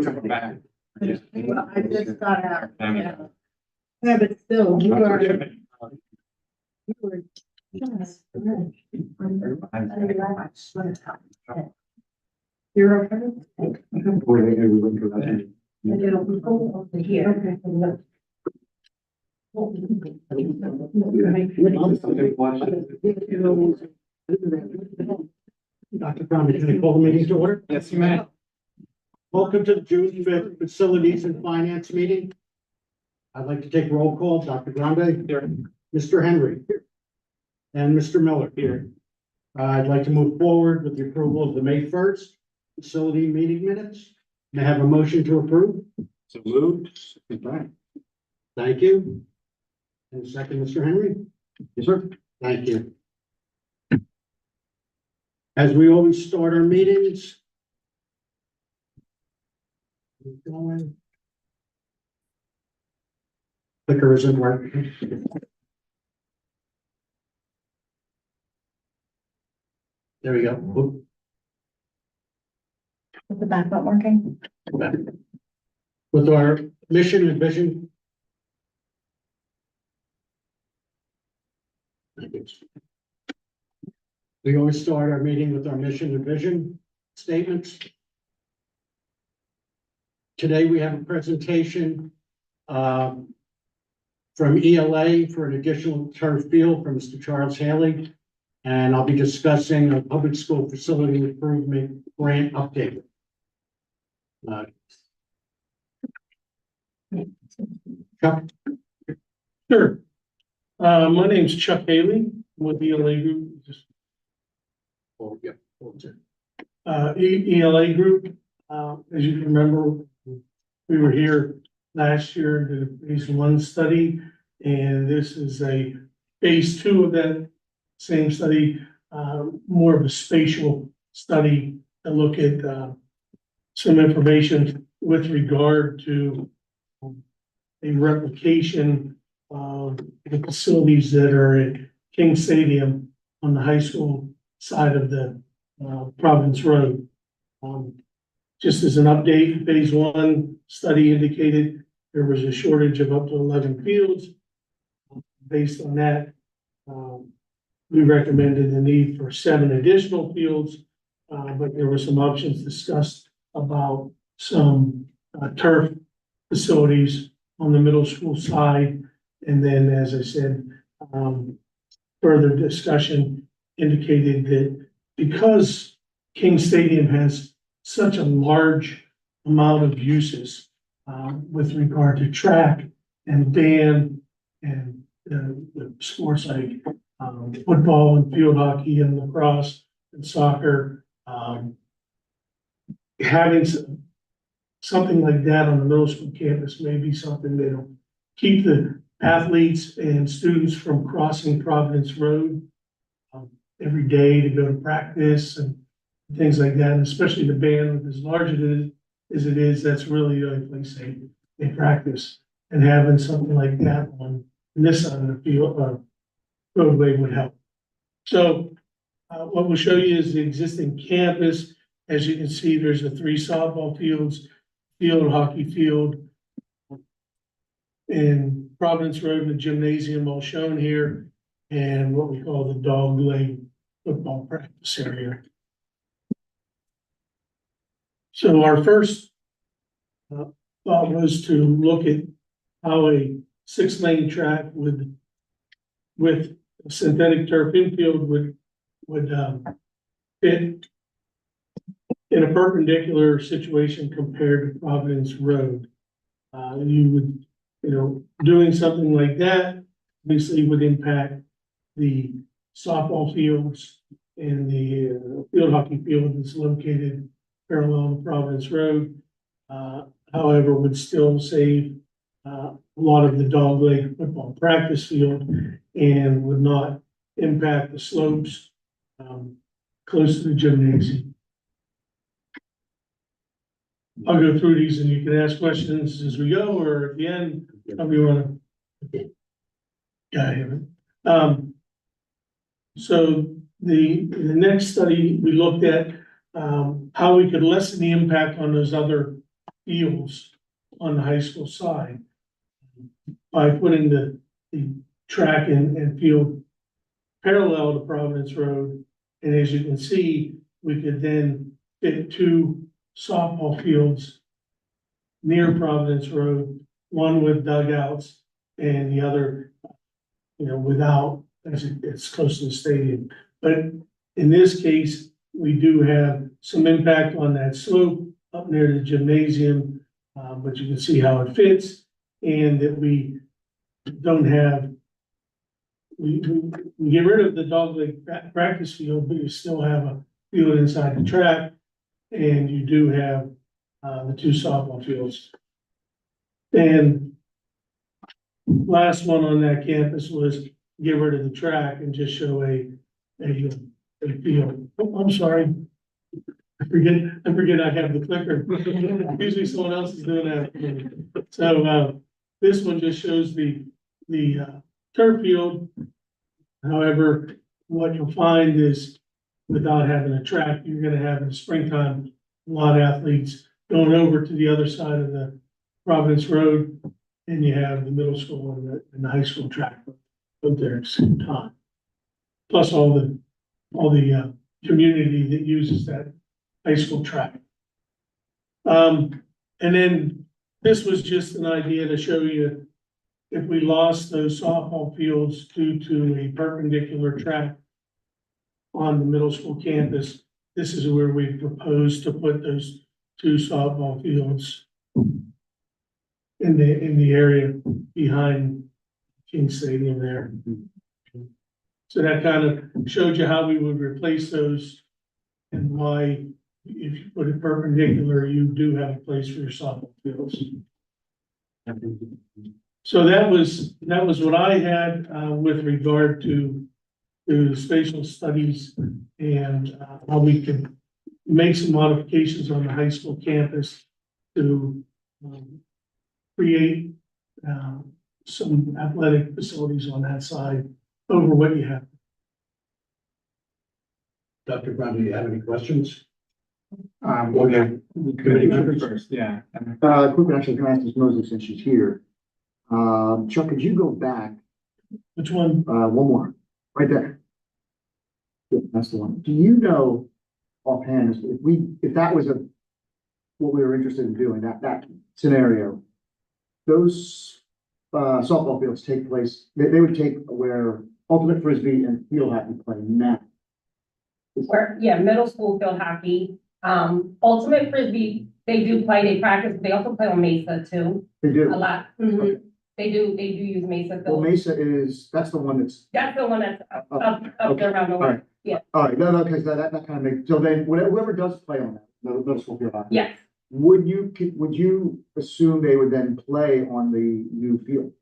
coming back. I just got out. Yeah, yeah, but still, you are. You were. You're okay? It'll be cool over here. Dr. Brown, can I call the meeting to order? Yes, you may. Welcome to the June 5th Facilities and Finance Meeting. I'd like to take roll call. Dr. Grande. Here. Mr. Henry. And Mr. Miller. Here. I'd like to move forward with the approval of the May 1st facility meeting minutes. May I have a motion to approve? So moved. Right. Thank you. And second, Mr. Henry? Yes, sir. Thank you. As we always start our meetings. Clicker isn't working. There we go. Whoop. Is the back not working? With our mission and vision. We always start our meeting with our mission and vision statements. Today we have a presentation from ELA for an additional turf field from Mr. Charles Haley. And I'll be discussing a public school facility improvement grant update. Chuck? Sure. My name's Chuck Haley with ELA Group. Oh, yeah. ELA Group, as you can remember, we were here last year and did a phase 1 study, and this is a phase 2 of that same study, more of a spatial study to look at some information with regard to a replication of the facilities that are at King Stadium on the high school side of the Providence Road. Just as an update, phase 1 study indicated there was a shortage of up to 11 fields. Based on that, we recommended the need for 7 additional fields, but there were some options discussed about some turf facilities on the middle school side. And then, as I said, further discussion indicated that because King Stadium has such a large amount of uses with regard to track and band and the sports like football and field hockey and lacrosse and soccer, having something like that on the middle school campus may be something that'll keep the athletes and students from crossing Providence Road every day to go to practice and things like that, and especially the band, as large as it is, that's really the only place they practice. And having something like that on this side of the field roadway would help. So what we'll show you is the existing campus. As you can see, there's the 3 softball fields, field hockey field, and Providence Road and the gymnasium all shown here, and what we call the dog leg football practice area. So our first thought was to look at how a 6-lane track with a synthetic turf infield would fit in a perpendicular situation compared to Providence Road. You would, doing something like that obviously would impact the softball fields and the field hockey field that's located parallel to Providence Road. However, would still save a lot of the dog leg football practice field and would not impact the slopes close to the gymnasium. I'll go through these and you can ask questions as we go or at the end, however you want to. Yeah, I haven't. So the next study, we looked at how we could lessen the impact on those other fields on the high school side. By putting the track and field parallel to Providence Road. And as you can see, we could then fit 2 softball fields near Providence Road, one with dugouts and the other, without, as it's close to the stadium. But in this case, we do have some impact on that slope up near the gymnasium, but you can see how it fits, and that we don't have, we get rid of the dogleg practice field, but you still have a field inside the track, and you do have the 2 softball fields. And last one on that campus was get rid of the track and just show a field. Oh, I'm sorry. I forget I have the clicker. Usually someone else is doing that. So, this one just shows the turf field. However, what you'll find is without having a track, you're gonna have in the springtime, a lot of athletes going over to the other side of the Providence Road, and you have the middle school and the high school track out there at the same time. Plus all the community that uses that high school track. And then this was just an idea to show you if we lost those softball fields due to a perpendicular track on the middle school campus, this is where we propose to put those 2 softball fields in the area behind King Stadium there. So that kind of showed you how we would replace those and why, if you put it perpendicular, you do have a place for your softball fields. So that was what I had with regard to spatial studies and how we can make some modifications on the high school campus to create some athletic facilities on that side over what you have. Dr. Brown, do you have any questions? Okay. Committee members first, yeah. Quick, actually, can I ask Ms. Mosley since she's here? Chuck, could you go back, Which one? one more, right there? Yeah, that's the one. Do you know offhand, if that was what we were interested in doing, that scenario, those, softball fields take place, they would take where ultimate frisbee and field hockey play now? Middle school field hockey, ultimate frisbee, they practice, they also play on Mesa too, They a do. lot. Okay. They do use Mesa Well, field. Mesa that's the one that's, That's the one that's up okay. there around the All way. right. Yeah. All right, no, because that kind of makes, so then whoever does play on that, middle school field hockey. Yes, Would you assume they would then play on the new field?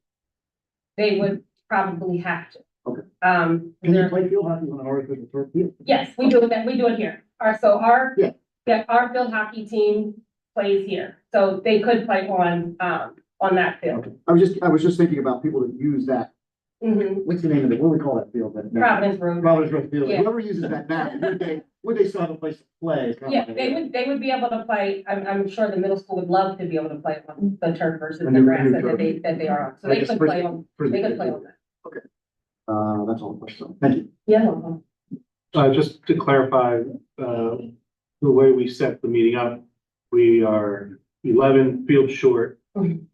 they would probably have to. Okay. Can you they're- play field hockey on an artificial turf field? yes, we do it here. Our Yeah. our field hockey team plays here, so they could play on that field. Okay. I was just thinking about people that use that, Mhm. what's the name of it, what do we call that field? Providence Road. Providence Road Field, Yeah. whoever uses that now, would they still have a place to play? It's kind of Yeah, like- they would be able to play, I'm sure the middle school would love to be able to play on the turf versus A the new grass that turf. they are on, so I they guess could play on, they could play on that. That's all the questions. Thank you. Yeah, no, Just to clarify, the way we set the meeting up, we are 11 fields short. Mhm.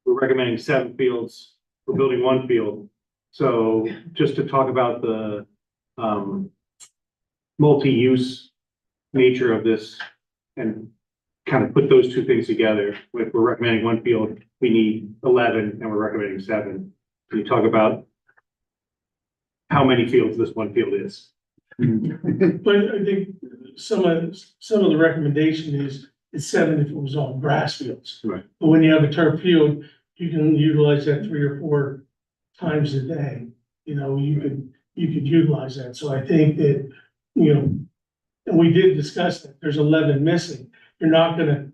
We're recommending 7 fields, we're building 1 field. So just to talk about the, multi-use nature of this and kind of put those 2 things together, if we're recommending 1 field, we need 11 and we're recommending 7. Can you talk about how many fields this 1 field is? But I think some of the recommendation is it's 7 if it was all grass fields. Right. But when you have a turf field, you can utilize that 3 or 4 times a day. You could utilize that. So I think that, and we did discuss that there's 11 missing. You're not gonna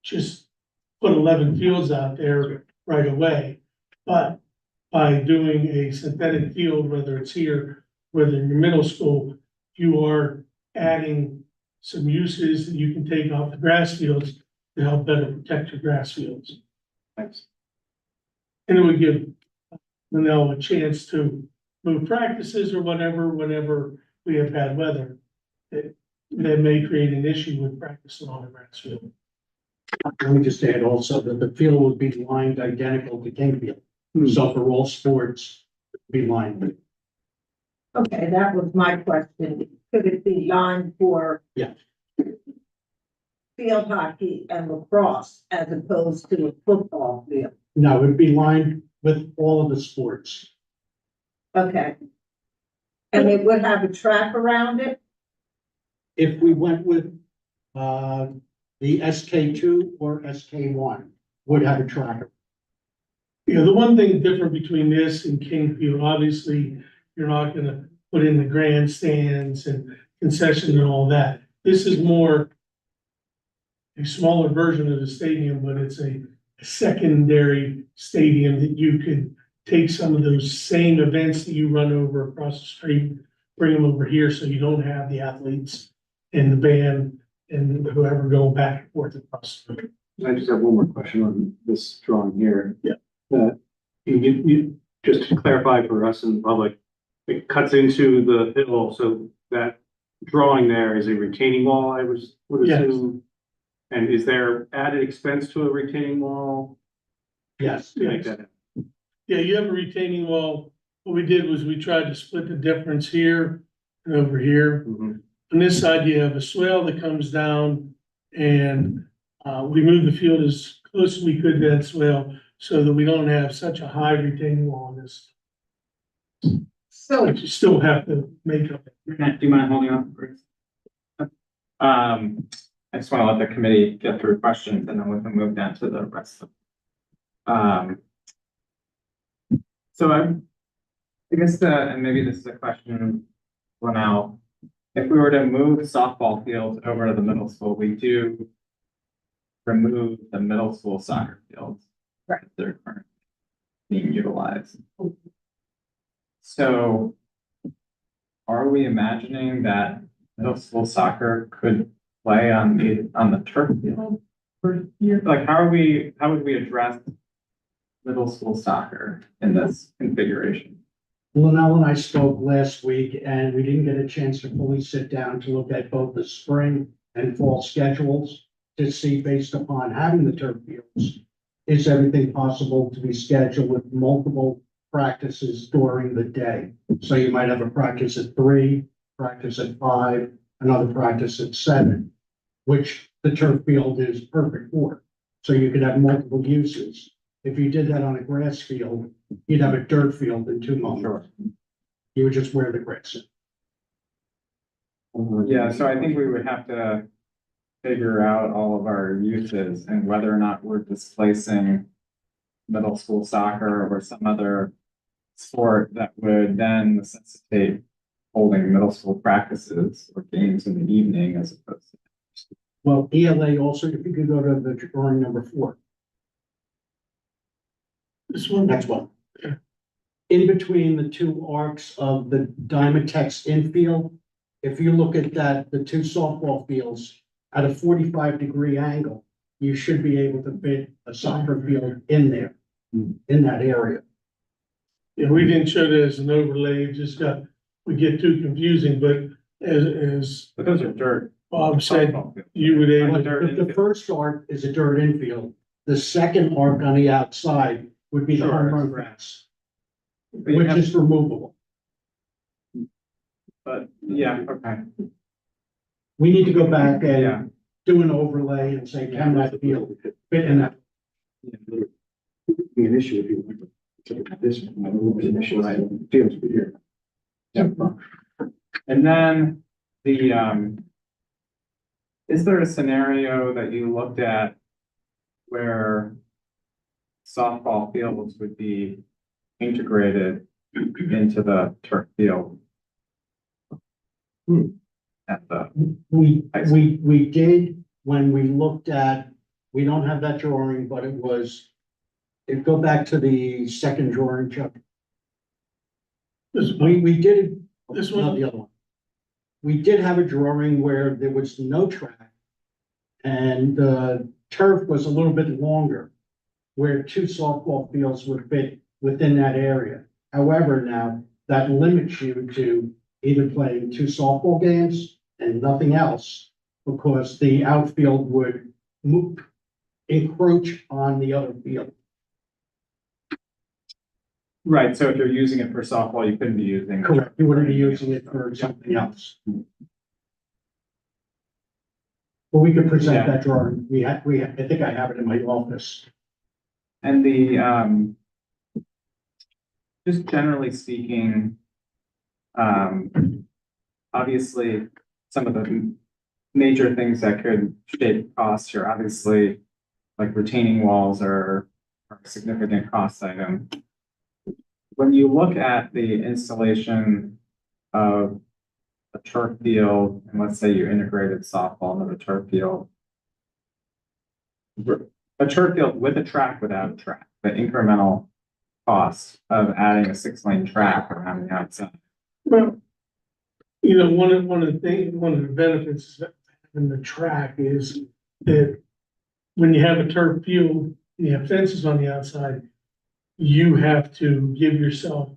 just put 11 fields out there right away. But by doing a synthetic field, whether it's here, whether in your middle school, you are adding some uses that you can take off the grass fields to help better protect your grass fields. Thanks. And it would give Manel a chance to move practices or whatever, whenever we have bad weather. That may create an issue with practicing on the grass field. Let me just add also that the field would be lined identical to Kingfield. So for all sports, it'd be lined. Okay, that was my question. Could it be lined for? Yeah. Field hockey and lacrosse as opposed to a football field? No, it'd be lined with all of the sports. Okay. And it would have a track around it? If we went with, the SK2 or SK1, would have a tracker. Yeah, the one thing different between this and Kingfield, obviously, you're not gonna put in the grandstands and concessions and all that. This is more a smaller version of the stadium, but it's a secondary stadium that you could take some of those same events that you run over across the street, bring them over here, so you don't have the athletes and the band and whoever go back and forth across the street. I just have one more question on this drawing here. Yeah. You, just to clarify for us in the public, it cuts into the hill, so that drawing there is a retaining wall, would Yes. assume. And is there added expense to a retaining wall? Yes. To make that happen? Yeah, you have a retaining wall. What we did was we tried to split the difference here and over here. Mhm. On this side, you have a swale that comes down and, we moved the field as close as we could to that swale so that we don't have such a high retaining wall on this. So, But you still have to make up. Do you mind holding on, Bruce? I just want to let the committee get through questions and then we can move down to the rest of. So I guess, and maybe this is a question, Linnell, if we were to move softball fields over to the middle school, we do remove the middle school soccer fields. Right. They're currently being utilized. So are we imagining that middle school soccer could play on the turf field for years? Like, how would we address middle school soccer in this configuration? Linnell and I spoke last week and we didn't get a chance to fully sit down to look at both the spring and fall schedules to see, based upon having the turf fields, is everything possible to be scheduled with multiple practices during the day? So you might have a practice at 3, practice at 5, another practice at 7, which the turf field is perfect for. So you could have multiple uses. If you did that on a grass field, you'd have a dirt field in 2 months. Sure. You would just wear the grass in. Yeah, so I think we would have to figure out all of our uses and whether or not we're displacing middle school soccer or some other sport that would then necessitate holding middle school practices or games in the evening as opposed to. Well, ELA also, if you could go to the drawing number 4, This one, next one. In between the 2 arcs of the Dymatex infield, if you look at that, the 2 softball fields at a 45-degree angle, you should be able to fit a soccer field in there, in that area. yeah, we didn't show that as an overlay, it just would get too confusing, but as But those are dirt. Bob said, softball fields. you would able, The first arc is a dirt infield. The second arc on the outside would be the Sure. home run grass, But you which have- is removable. But, yeah, okay, We need to go back yeah. and do an overlay and say, can that field fit in that? Be an issue if you went with this, would be an issue, right? Fields be here. And then is there a scenario that you looked at where softball fields would be integrated into the turf field? At the, We did, when we looked at, we don't have that drawing, but it was, if go back to the second drawing, Chuck. this one, We did, This not one? the other one. We did have a drawing where there was no track. And the turf was a little bit longer, where two softball fields would fit within that area. However, now that limits you to either playing two softball games and nothing else, because the outfield would move, encroach on the other field. Right, so if you're using it for softball, you couldn't be using. Correct, you wouldn't be using it for something else. But we could present Yeah. that drawing. I think I have it in my office. And just generally speaking, obviously, some of the major things that could shape costs are obviously like retaining walls are a significant cost item. When you look at the installation of a turf field, and let's say you integrated softball into the turf field, a turf field with a track, without a track, the incremental cost of adding a 6-lane track around the outside. Well, one of the benefits of having the track is that when you have a turf field and you have fences on the outside, you have to give yourself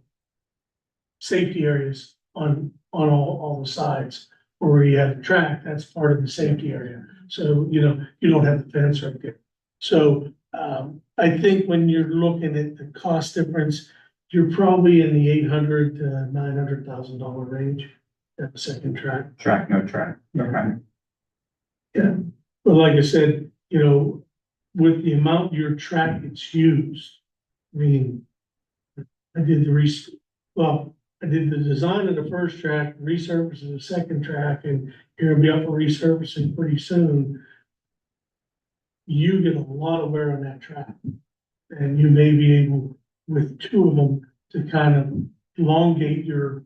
safety areas on all the sides. Or where you have the track, that's part of the safety area. So, you don't have the fence right there. So, I think when you're looking at the cost difference, you're probably in the $800,000 to $900,000 range at the second track. Track, no track, okay. Yeah, but like I said, with the amount your track gets used, I mean, I did the design of the first track, resurface of the second track, and you're gonna be up for resurfacing pretty soon. You get a lot of wear on that track, and you may be able, with two of them, to kind of elongate your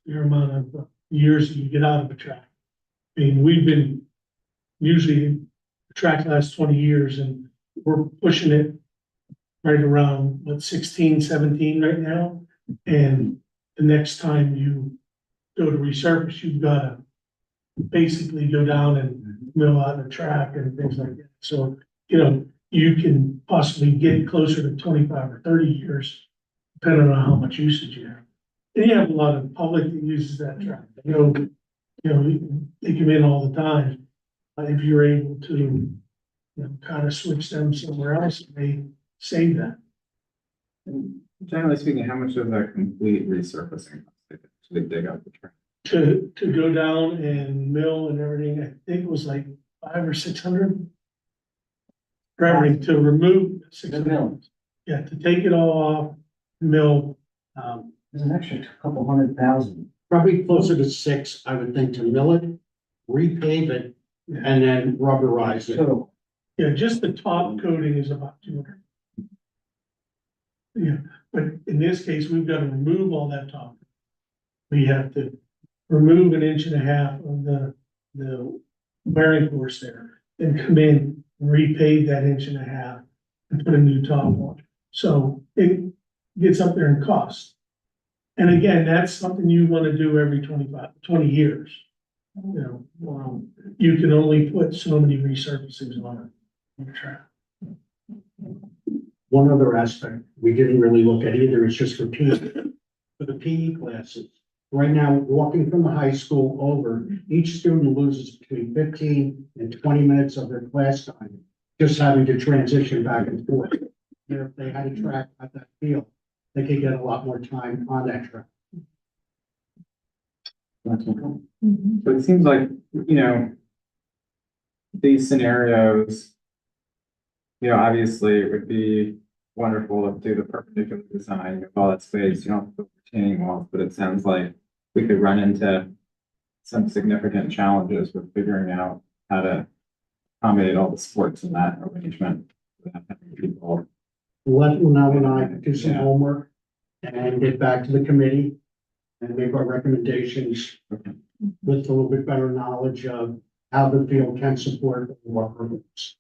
amount of years that you get out of a track. I mean, we've been, usually, the track lasts 20 years, and we're pushing it right around, 16, 17 right now. And the next time you go to resurface, you've gotta basically go down and mill out the track and things like that. So, you can possibly get closer to 25 or 30 years, depending on how much usage you have. And you have a lot of public that uses that track. They come in all the time. If you're able to, kind of switch them somewhere else, it may save that. And generally speaking, how much does that complete resurfacing cost to dig out the track? To go down and mill and everything, I think it was like 500 or 600. For everything, to remove 600. Yeah, to take it all off, mill, There's an extra couple $100,000. Probably closer to 6, I would think, to mill it, repave it, and then rubberize it. So, yeah, just the top coating is about 200. Yeah, but in this case, we've got to remove all that top. We have to remove 1.5 inches of the bearing course there, and come in, repave that 1.5 inches and put a new top on. So it gets up there in cost. And again, that's something you want to do every 20 years. You can only put so many resurfacings on the track. One other aspect we didn't really look at either, is just for the PE classes. Right now, walking from the high school over, each student loses between 15 and 20 minutes of their class time, just having to transition back and forth. If they had a track at that field, they could get a lot more time on that track. So it seems like, these scenarios, obviously it would be wonderful to do the perpendicular design with all that space, you don't have to put retaining walls, but it sounds like we could run into some significant challenges with figuring out how to accommodate all the sports in that arrangement without having people. Let Lunell and I do some Yeah. homework and get back to the committee and make our recommendations with a little bit better knowledge of how the field can support what purpose.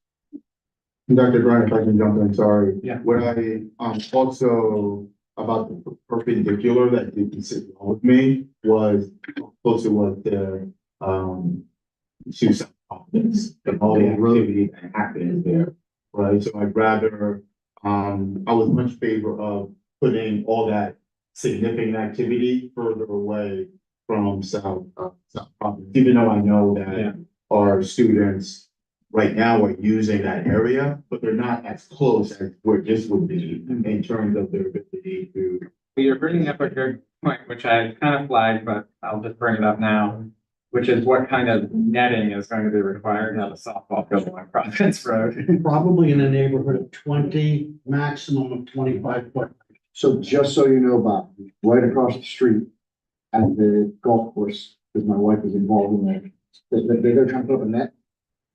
Dr. Grant, if I can jump in, sorry. Yeah. What I, also, about the perpendicular that you can sit with me was close to what the, two and all the activity that happens there, right? So I'd rather, I was much favor of putting all that significant activity further away from South Providence, even though I know Yeah. that our students right now are using that area, but they're not as close as where this would be in terms of their ability to. You're bringing up a good point, which I kind of flagged, but I'll just bring it up now, which is what kind of netting is going to be required to have a softball field along Providence Road? Probably in the neighborhood of 20, maximum of 25 foot. So just so you know, Bob, right across the street at the golf course, because my wife is involved in that, they're trying to put up a net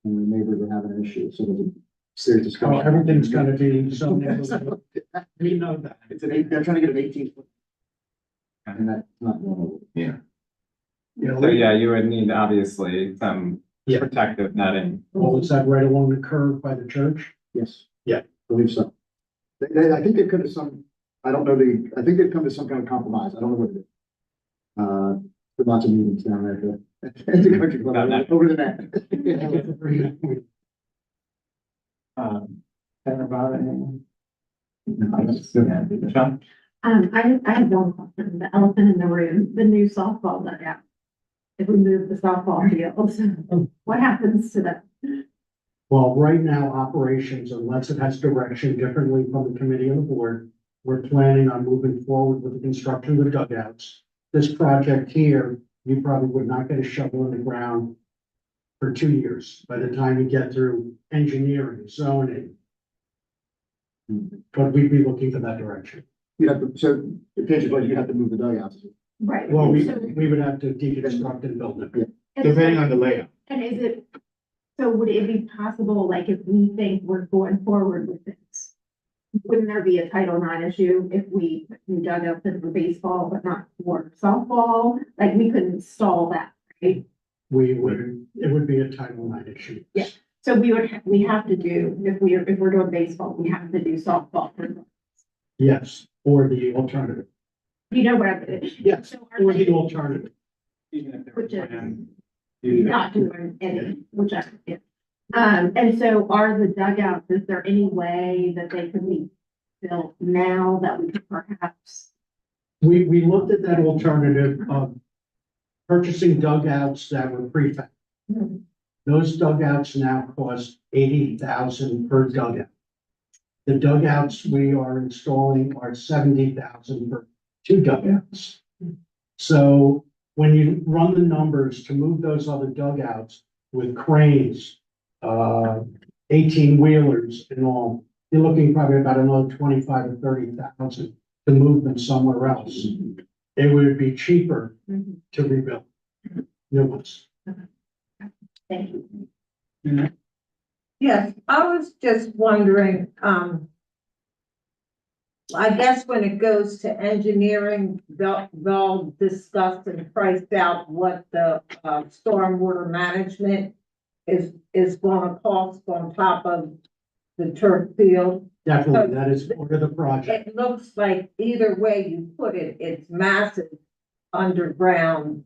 and the neighbors are having an issue, so there's a serious Oh, discussion. everything's gonna be so, we know that. It's they're trying to get an 18 foot. And that's not. Yeah. You know, So yeah, you would need obviously some Yeah. protective netting. Well, is that right along the curve by the church? Yes. Yeah. Believe so. I think they've come to some, I don't know, I think they've come to some kind of compromise. I don't know what it is. But lots of meetings down there at the country club, over the net. About it. No. Michelle? I have one question, the elephant in the room, the new softball dugout. If we move the softball field, what happens to that? Well, right now, operations, unless it has direction differently from the committee and the board, we're planning on moving forward with the construction of the dugouts. This project here, you probably would not get a shovel in the ground for 2 years by the time you get through engineering, zoning. But we'd be looking for that direction. You have to, so, potentially, you have to move the dugouts. Right. Well, we So- would have to deconstruct and build it. Depending on the layout. And is it, so would it be possible, like, if we think we're going forward with this? Wouldn't there be a Title IX issue if we dug up in for baseball, but not for softball? Like, we couldn't stall that, right? It would be a Title IX issue. Yeah. So we have to do, if we're doing baseball, we have to do softball. Yes, or the alternative. You know what I'm. Yes, So or are the they alternative. Even if there was Which is- plan. not doing any, whichever, yeah. And so are the dugouts, is there any way that they could be built now that we could perhaps? We looked at that alternative of purchasing dugouts that were prefab. Those dugouts now cost 80,000 per dugout. The dugouts we are installing are 70,000 for 2 dugouts. So when you run the numbers to move those other dugouts with cranes, 18 wheelers and all, you're looking probably about another 25 or 30,000 to move them somewhere else. It would be cheaper to rebuild new ones. Thank you. Yes, I was just wondering, I guess when it goes to engineering, they'll discuss and price out what the, stormwater management is gonna cost on top of the turf field. Definitely, that is part of the project. It looks like either way you put it, it's massive underground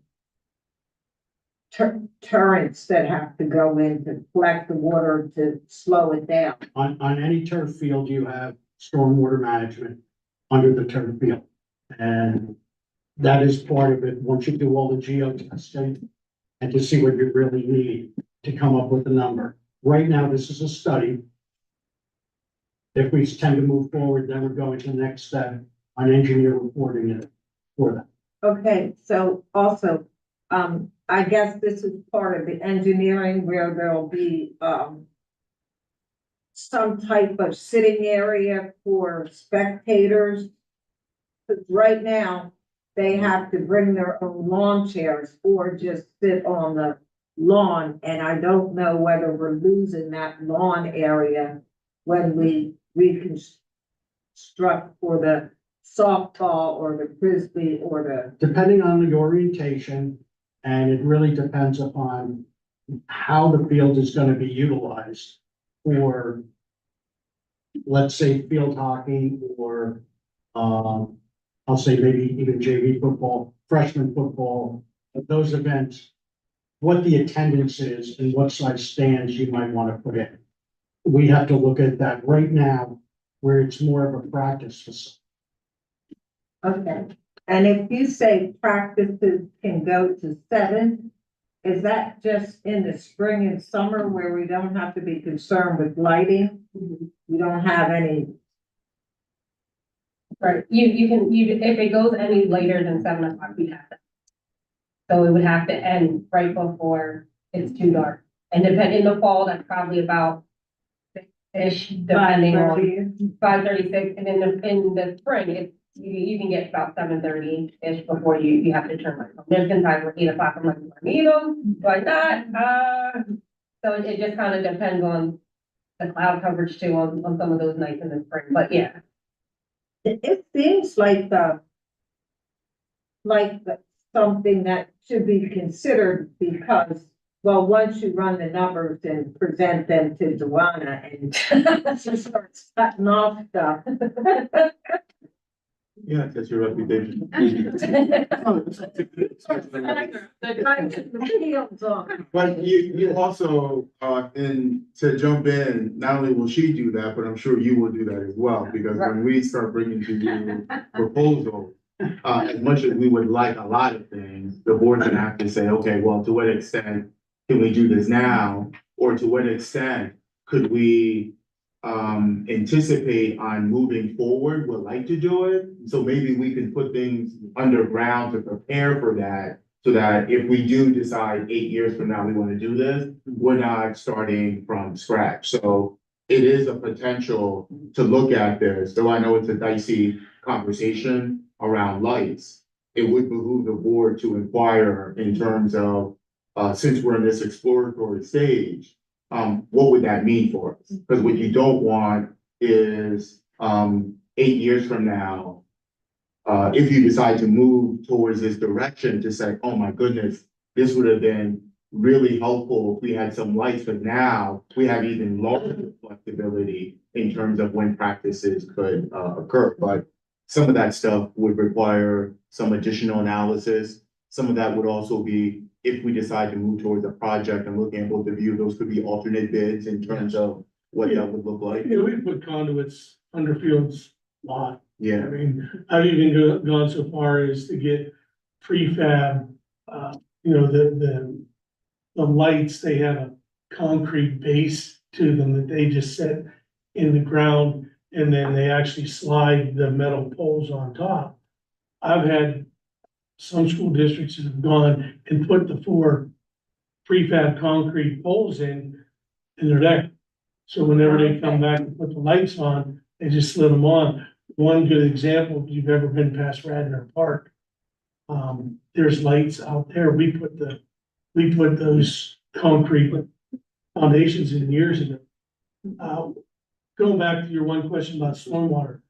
turrets that have to go in to collect the water to slow it down. On any turf field, you have stormwater management under the turf field. And that is part of it, once you do all the geotesting and to see what you really need to come up with a number. Right now, this is a study. If we tend to move forward, then we're going to the next step on engineer reporting it for that. Okay, so also, I guess this is part of the engineering where there'll be, some type of sitting area for spectators. 'Cause right now, they have to bring their own lawn chairs or just sit on the lawn, and I don't know whether we're losing that lawn area when we reconstruct for the softball or the frisbee or the. Depending on the orientation, and it really depends upon how the field is gonna be utilized for, let's say, field hockey or, I'll say maybe even JV football, freshman football, those events. what the attendance is and what size stands you might want to put in. We have to look at that right now, where it's more of a practice facility. Okay, and if you say practices can go to 7, is that just in the spring and summer where we don't have to be concerned with lighting? We don't have any, Right, if it goes any later than 7 o'clock, we have to. So it would have to end right before it's too dark. And depending in the fall, that's probably about ish, depending on 5:30? 5:36, and in the spring, you can get about 7:30-ish before you have to turn lights on. There's been times where 8 o'clock, I'm like, do I need them? Do I not? So it just kind of depends on the cloud coverage too, on some of those nights in the spring, but yeah. It seems like something that should be considered because, well, once you run the numbers and present them to Joanna and she starts cutting off stuff. Yeah, that's your reputation. The fields on. But you also, and to jump in, not only will she do that, but I'm sure you will do that as well, because when we start bringing to you proposals, as much as we would like a lot of things, the board's gonna have to say, okay, well, to what extent can we do this now? Or to what extent could we anticipate on moving forward, would like to do it? So maybe we can put things underground to prepare for that, so that if we do decide 8 years from now we want to do this, we're not starting from scratch. So it is a potential to look at this, though I know it's a dicey conversation around lights. It would behoove the board to inquire in terms of, since we're in this exploratory stage, what would that mean for us? Because what you don't want is, 8 years from now, if you decide to move towards this direction, to say, oh my goodness, this would have been really helpful if we had some lights, but now we have even larger flexibility in terms of when practices could occur. But some of that stuff would require some additional analysis. Some of that would also be, if we decide to move towards a project and looking at both of you, those could be alternate bids in terms of what that would look like. Yeah, we put conduits under Field's lot. I Yeah, mean, I've even gone so far as to get prefab, the lights, they have a concrete base to them that they just set in the ground, and then they actually slide the metal poles on top. I've had some school districts that have gone and put the 4 prefab concrete poles in, and they're there. So whenever they come back and put the lights on, they just slid them on. One good example, if you've ever been past Radnor Park, there's lights out there. We put those concrete foundations in years ago. Going back to your one question about stormwater,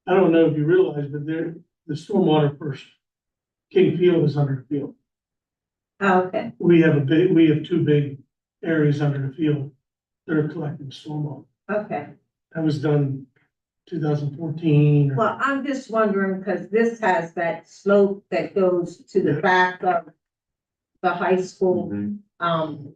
I don't know if you realize, but the stormwater for King Field is under the field. Okay, We have 2 big areas under the field that are collecting stormwater. okay. That was done 2014. Well, I'm just wondering, because this has that slope that goes to the back of the high school. Mhm.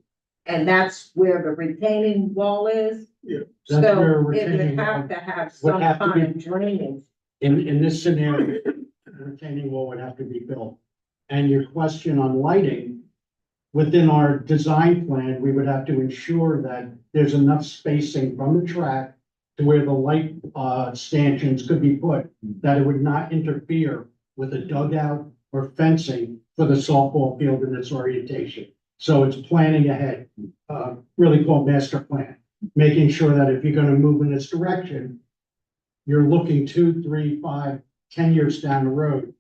And that's where the retaining wall is. That's So where it would retaining have wall- to have would some have to kind be- of drainage. In this scenario, the retaining wall would have to be built. And your question on lighting, within our design plan, we would have to ensure that there's enough spacing from the track to where the light stanchions could be put, that it would not interfere with a dugout or fencing for the softball field in its orientation. So it's planning ahead, really called master plan, making sure that if you're gonna move in this direction, you're looking 2, 3, 5, 10 years down the road.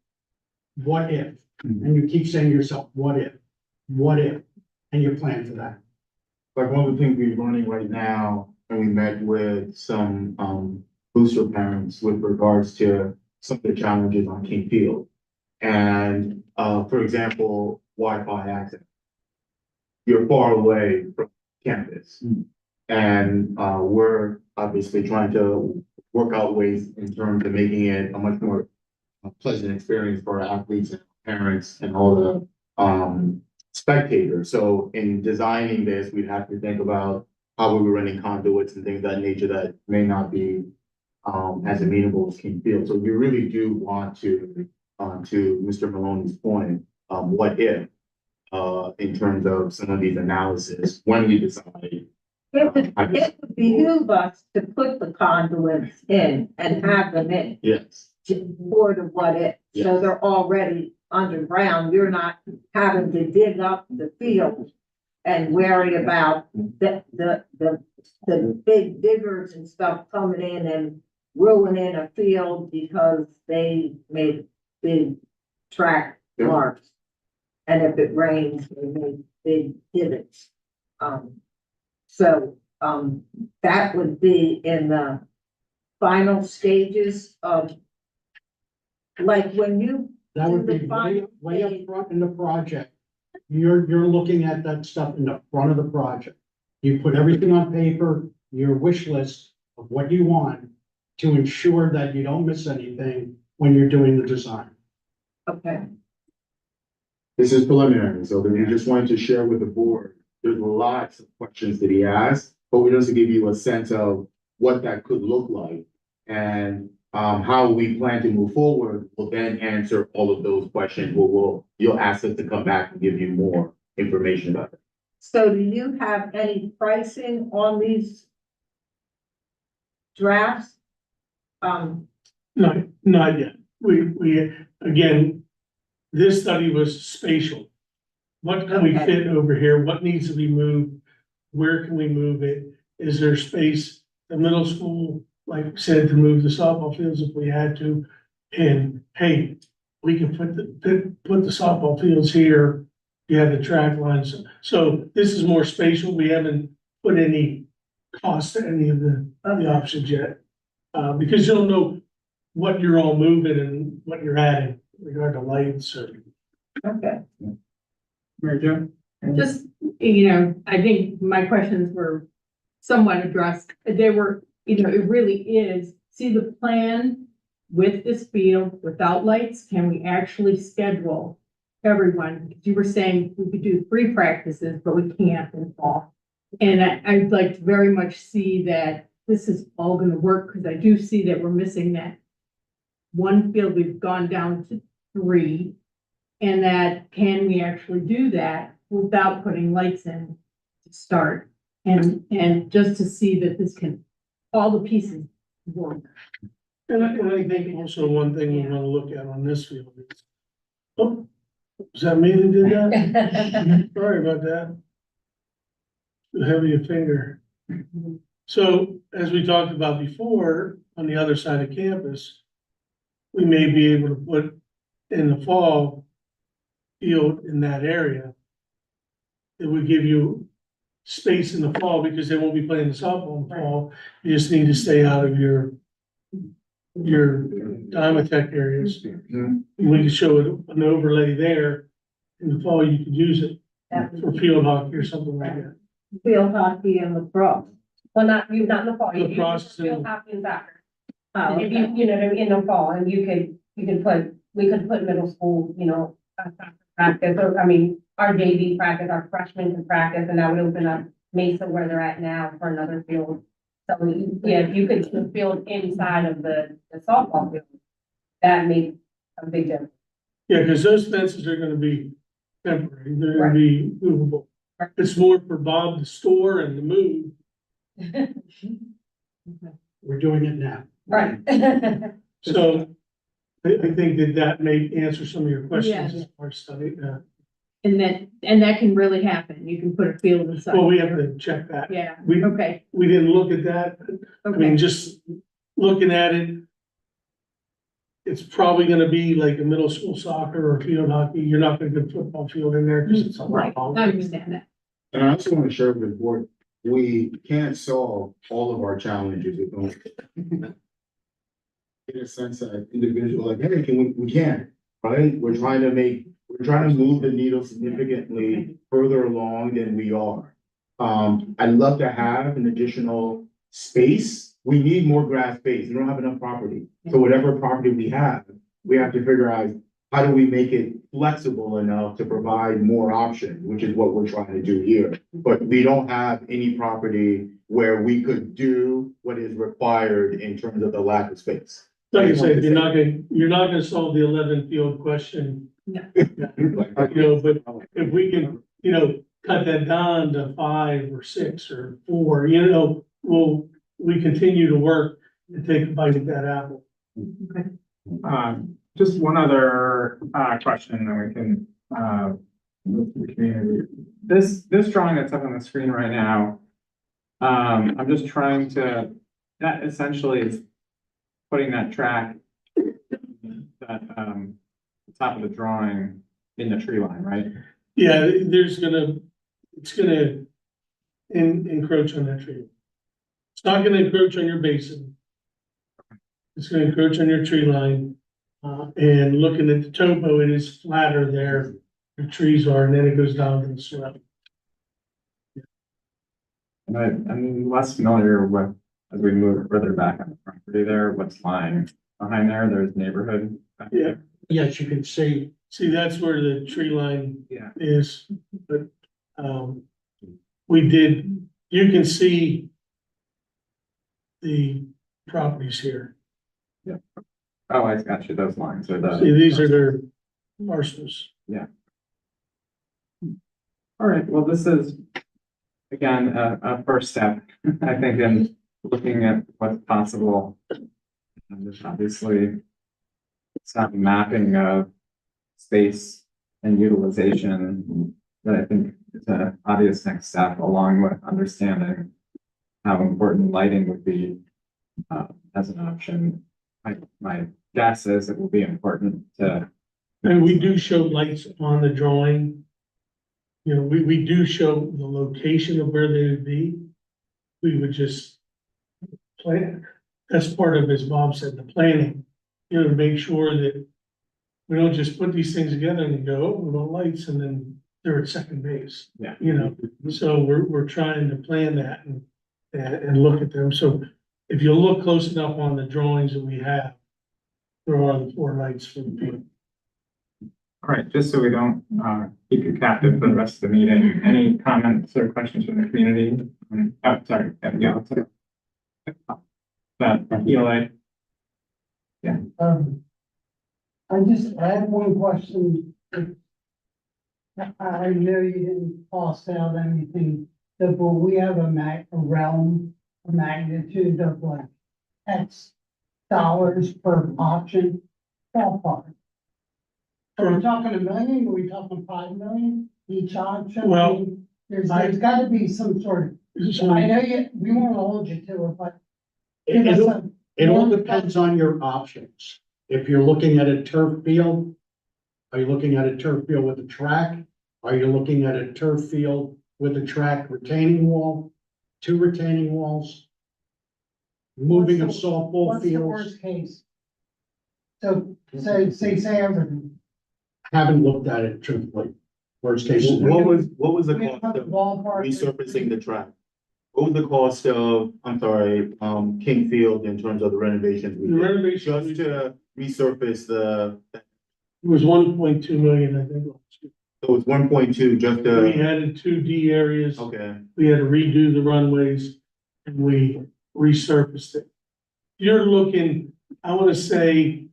What if? And you keep saying to yourself, what if? What if? And you plan for that. like one of the things we're learning right now, and we met with some booster parents with regards to some of the challenges on King Field. And for example, Wi-Fi access. You're far away from campus. And we're obviously trying to work out ways in terms of making it a much more pleasant experience for our athletes and parents and all the spectators. So in designing this, we'd have to think about how we were running conduits and things of that nature that may not be as amenable as King Field. So we really do want to Mr. Maloney's point, what if, in terms of some of these analysis, when we decide. It would behoove us to put the conduits in and have them in Yes, for the what if. So Yes. they're already underground. You're not having to dig up the field and worry about the big diggers and stuff coming in and ruining a field because they made big track Yeah. marks. And if it rains, they make big divots. That would be in the final stages of, like, when you That would be way up front in the project. You're looking at that stuff in the front of the project. You put everything on paper, your wish list of what you want to ensure that you don't miss anything when you're doing the design. okay, this is preliminary, so we just wanted to share with the board. There's lots of questions that he asked, but we just to give you a sense of what that could look like. And how we plan to move forward will then answer all of those questions. You'll ask us to come back and give you more information about it. so do you have any pricing on these drafts? Not yet. We, again, this study was spatial. What can we Okay. fit over here? What needs to be moved? Where can we move it? Is there space? The middle school, like I said, to move the softball fields if we had to. And hey, we can put the softball fields here. You have the track lines. So this is more spatial. We haven't put any cost to any of the options yet. Because you'll know what you're all moving and what you're adding in regard to lights or. Okay. Mary Jo? Just, you know, I think my questions were somewhat addressed. They were, you know, it really is, see the plan with this field, without lights, can we actually schedule everyone? Because you were saying we could do 3 practices, but we can't in fall. And I'd like to very much see that this is all gonna work, because I do see that we're missing that one field, we've gone down to 3. And that, can we actually do that without putting lights in to start? And just to see that this can, all the pieces work. And I think also one thing we wanna look at on this field is. Oh, is that me that did that? Sorry about that. Too heavy a finger. So as we talked about before, on the other side of campus, we may be able to put in the fall field in that area. It would give you space in the fall because they won't be playing the softball in the fall. You just need to stay out of your Dynatech areas. We can show it an overlay there. In the fall, you could use it for field hockey or something like that. Field hockey and lacrosse. Well, not in the fall. You Lacrosse can and- still have in soccer. Oh, If you know, in the fall, and we could put middle school, you know, soccer practice, or, I mean, our JV practice, our freshmen can practice, and that would open up Mesa where they're at now for another field. So, yeah, if you could put field inside of the softball field, that makes a big difference. Yeah, because those fences are gonna be temporary, they're gonna be movable. It's more for Bob to store and to move. We're doing it now. Right. So I think that may answer some of your questions Yeah. as far as study. And that can really happen. You can put a field inside. Well, we have to check that. Yeah, We, okay, we didn't look at that. I mean, okay. just looking at it, it's probably gonna be like a middle school soccer or field hockey. You're not gonna put football field in there because it's a Right, lot. I understand that. And I also want to share with the board, we can't solve all of our challenges with only. In a sense that individual, like, hey, we can, right? We're trying to move the needle significantly further along than we are. I'd love to have an additional space. We need more grass space. We don't have enough property. So whatever property we have to figure out how do we make it flexible enough to provide more options, which is what we're trying to do here. But we don't have any property where we could do what is required in terms of the lack of space. Like I said, you're not gonna solve the 11 field question. No. You know, but if we can, you know, cut that down to 5 or 6 or 4, you know, we continue to work and take a bite at that apple. Just one other, question, and then we can, move to the community. This drawing that's up on the screen right now, I'm just trying to, that essentially is putting that track, that, the top of the drawing in the tree line, right? Yeah, it's gonna encroach on that tree. It's not gonna encroach on your basin. It's gonna encroach on your tree line. And looking at the topo, it is flatter there, the trees are, and then it goes down to the swell. And I'm less familiar with, as we move further back on the property there, what's lying behind there, there's neighborhood. back Yeah. there. Yes, you can see, See, that's where the tree line Yeah. is, but, you can see the properties here. Oh, I got you, those lines are the. See, these are their parcels. All right, well, this is, again, a first step, I think, in looking at what's possible. And there's obviously some mapping of space and utilization that I think is an obvious next step, along with understanding how important lighting would be as an option. My guess is it will be important to. And we do show lights on the drawing. You know, we do show the location of where they would be. We would just plan, that's part of, as Bob said, the planning, you know, to make sure that we don't just put these things together and go, oh, we want lights, and then they're at second base. Yeah. You know, so we're trying to plan that and look at them. So if you look close enough on the drawings that we have, there are the 4 lights for the field. All right, just so we don't keep you captive for the rest of the meeting, any comments or questions from the community? Oh, sorry, yeah, that ELA. I have one question. I know you didn't toss out anything, but will we have a realm, a magnitude of like X dollars per option? Ballpark. Are we talking $1 million? Are we talking 5 million each option? Well, I mean, there's gotta be some sort of, I know we won't hold you to it, but. give us a- it all depends on your options. If you're looking at a turf field, are you looking at a turf field with a track? Are you looking at a turf field with a track retaining wall, 2 retaining walls? Moving of softball What's the fields? worst case? So, say everything. Haven't looked at it truthfully. Worst case. What was the We cost have a of ballpark. resurfacing the track? What was the cost of, I'm sorry, King Field in terms of the renovations we The did? renovation Just to resurface the, it was 1.2 million, I think. it was 1.2 just We to, added 2D areas. okay. We had to redo the runways and we resurfaced it. You're looking, I wanna say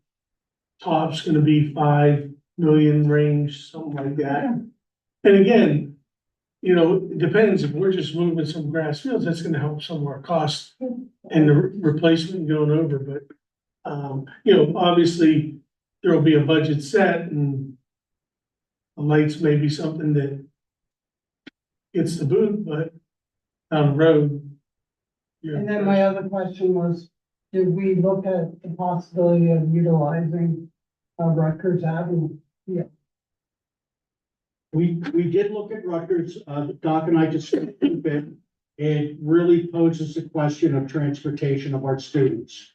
top's gonna be 5 million range, something like that. And again, you know, it depends, if we're just moving some grass fields, that's gonna help some of our costs and the replacement going over, but you know, obviously, there will be a budget set and the lights may be something that gets the boot, but down the road. you know, And then my other question was, did we look at the possibility of utilizing Rutgers Avenue? We did look at Rutgers, Doc and I discussed it a bit. It really poses the question of transportation of our students.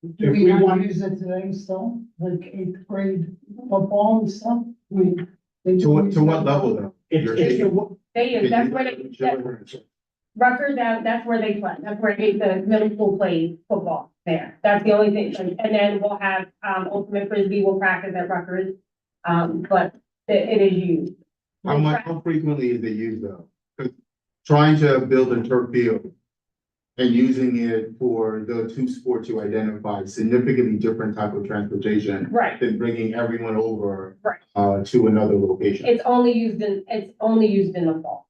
Do If we we not want- use it today still, like 8th grade football and stuff? I mean, To what level though? That's where Rutgers, that's where they play, that's where the middle school plays football there, that's the only thing, and then we'll have, Ultimate Frisbee will practice at Rutgers. But it is used. How frequently is it used though? 'Cause trying to build a turf field and using it for the two sports you identified, significantly different type of transportation Right, than bringing everyone over right. to another location. It's only used in the fall.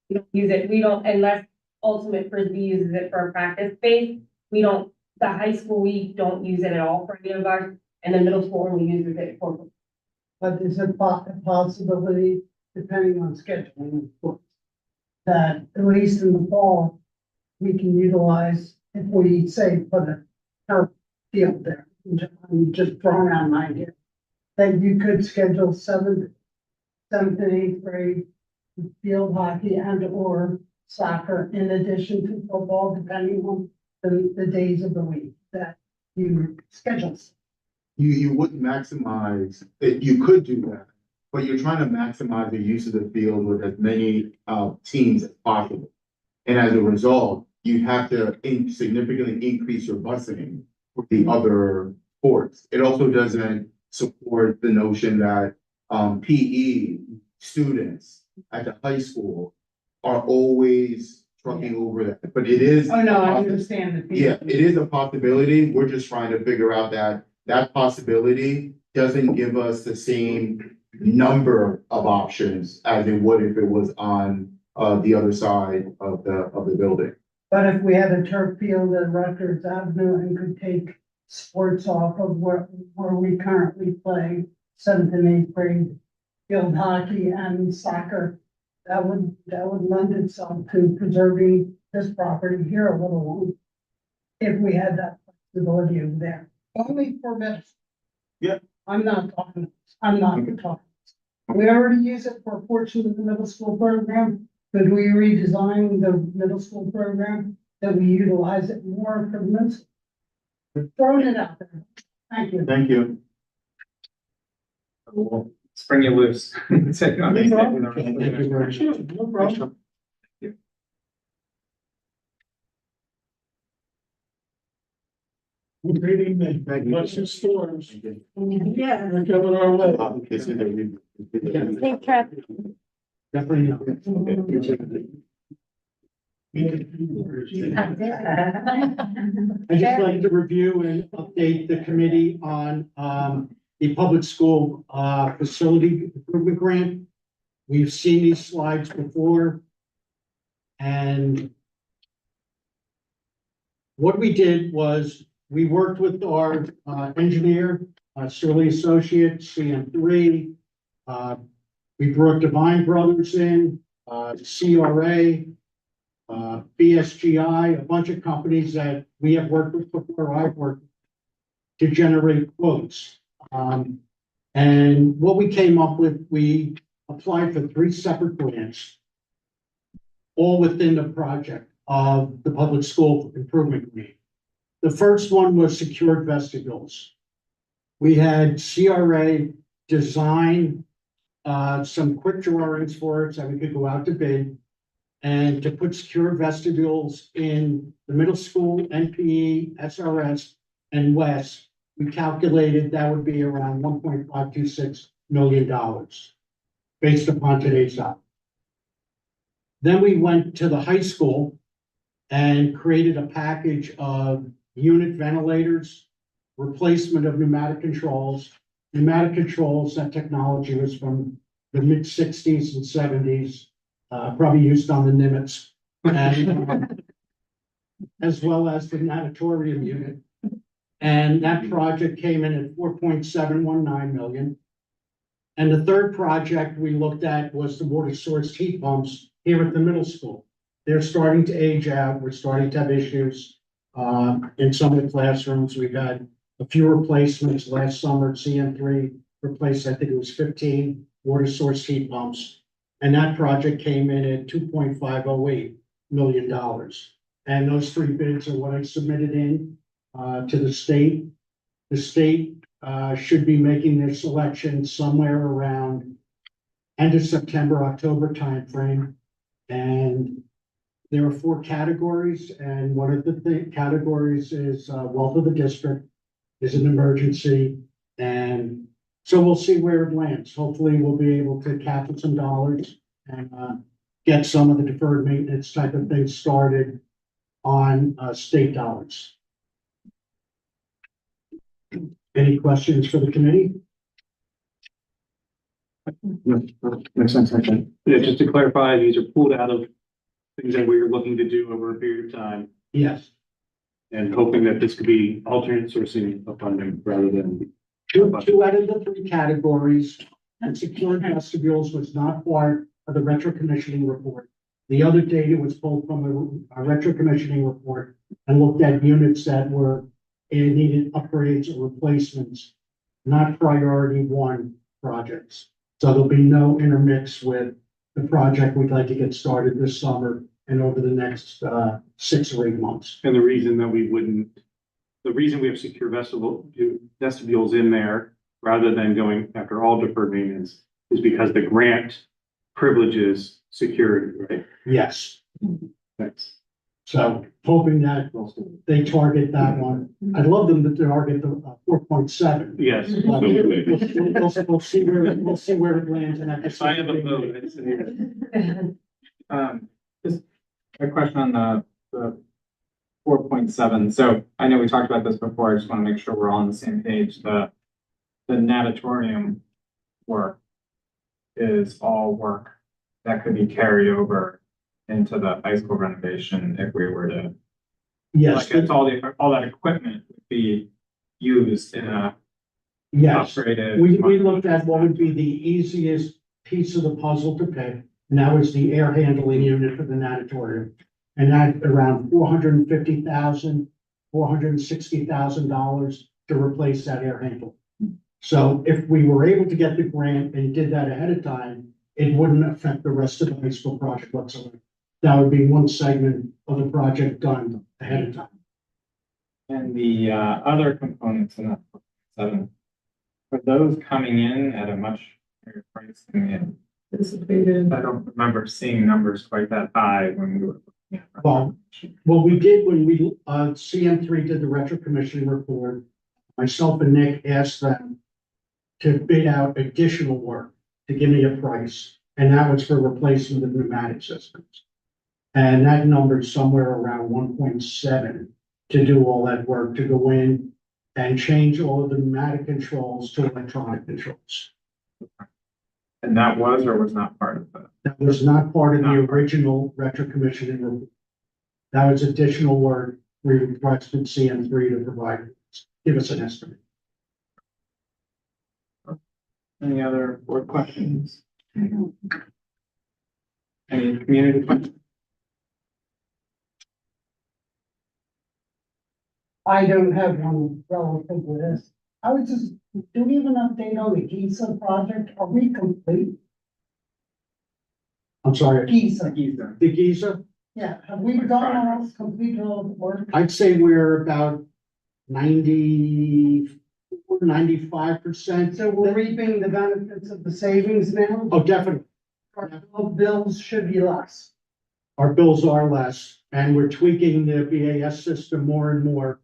We don't use it, we don't, unless Ultimate Frisbee uses it for a practice space, we don't, the high school, we don't use it at all for any of ours, and the middle school only uses it for. But there's a possibility, depending on scheduling, of course, that at least in the fall, we can utilize, if we say put a turf field there. I'm just throwing out an idea. That you could schedule seventh and eighth grade field hockey and or soccer in addition to football, depending on the days of the week that you schedule. You wouldn't maximize, you could do that, but you're trying to maximize the use of the field with as many teams as possible. And as a result, you have to significantly increase your busing for the other sports. It also doesn't support the notion that PE students at the high school are always trucking over that, but it is. Oh, no, I understand the. Yeah, it is a possibility. We're just trying to figure out that possibility doesn't give us the same number of options as it would if it was on the other side of the building. But if we had a turf field at Rutgers Avenue and could take sports off of where we currently play, seventh and eighth grade field hockey and soccer, that would lend itself to preserving this property here a little longer. If we had that flexibility over there, only for medicine. Yeah. I'm not talking. We already use it for a portion of the middle school program. Could we redesign the middle school program that we utilize it more for the middle school? Throwing it out there. Thank you. Thank you. We'll spring you loose. Take on these things. Thank you very much. No problem. Great evening. Watch your storms. Yeah. They're coming our way. Safe trip. Definitely not. I'd just like to review and update the committee on the public school facility improvement grant. We've seen these slides before. And what we did was we worked with our engineer, Sterling Associates, CM3. We brought Divine Brothers in, CRA, BSGI, a bunch of companies that we have worked with before, I've worked with, to generate quotes. And what we came up with, we applied for 3 separate grants, all within the project of the public school improvement grant. The first one was secured vestibules. We had CRA design some quick drawings for it so we could go out to bid and to put secure vestibules in the middle school, NPE, SRS, and West. We calculated that would be around $1.526 million based upon today's dollar. Then we went to the high school and created a package of unit ventilators, replacement of pneumatic controls. Pneumatic controls, that technology was from the mid-60s and 70s, probably used on the Nimitz, and, as well as the natatorium unit. And that project came in at $4.719 million. And the third project we looked at was the water source heat pumps here at the middle school. They're starting to age out. We're starting to have issues in some of the classrooms. We've had a few replacements last summer. CM3 replaced, I think it was 15 water source heat pumps. And that project came in at $2.508 million. And those 3 bids are what I submitted in to the state. The state should be making their selection somewhere around end of September, October timeframe. And there are 4 categories, and one of the categories is wealth of the district is an emergency, and So we'll see where it lands. Hopefully, we'll be able to capture some dollars and, get some of the deferred maintenance type of things started on, state dollars. Any questions for the committee? No, makes sense, actually. Yeah, just to clarify, these are pulled out of things that we were looking to do over a period of time Yes. and hoping that this could be alternate sourcing of funding rather than. Two out of the three categories, and secured vestibules was not part of the retro commissioning report. The other data was pulled from a retro commissioning report and looked at units that were and needed upgrades or replacements, not priority one projects. So there'll be no intermix with the project we'd like to get started this summer and over the next 6 or 8 months. And the reason that we wouldn't, the reason we have secure vestibules in there rather than going after all deferred maintenance is because the grant privileges security, right? Yes, That's so hoping that also, they target that one. I'd love them to target the 4.7. yes. But we'll see where it lands and If I have a vote, I'd say yes. Just a question on the 4.7. So I know we talked about this before. I just want to make sure we're all on the same page. The natatorium work is all work that could be carried over into the high school renovation if we were to, Yes, like, it's all that equipment would be used in a yes. upgraded. We looked at what would be the easiest piece of the puzzle to pick, and that was the air handling unit for the natatorium. And that around $450,000, $460,000 to replace that air handle. So if we were able to get the grant and did that ahead of time, it wouldn't affect the rest of the high school project whatsoever. That would be one segment of the project done ahead of time. And the other components in that 4.7, are those coming in at a much higher price than we had anticipated? I don't remember seeing numbers quite that high when we were looking at. Well, what we did when we, CM3 did the retro commissioning report, myself and Nick asked them to bid out additional work to give me a price, and that was for replacement of pneumatic systems. And that numbered somewhere around 1.7 to do all that work, to go in and change all of the pneumatic controls to electronic controls. And that was or was not part of the. That was not part of the original retro commissioning report. That was additional work we requested CM3 to provide, give us an estimate. Any other board questions? Any community questions? I don't have one relative to this. I was just, do we have an update on the GISA project? Are we complete? I'm sorry, GISA, the Giza, yeah, have we done all, completed all the work? I'd say we're about 95%. So we're reaping the benefits of the savings now? Oh, definitely. Our bills should be less. Our bills are less, and we're tweaking the BAS system more and more.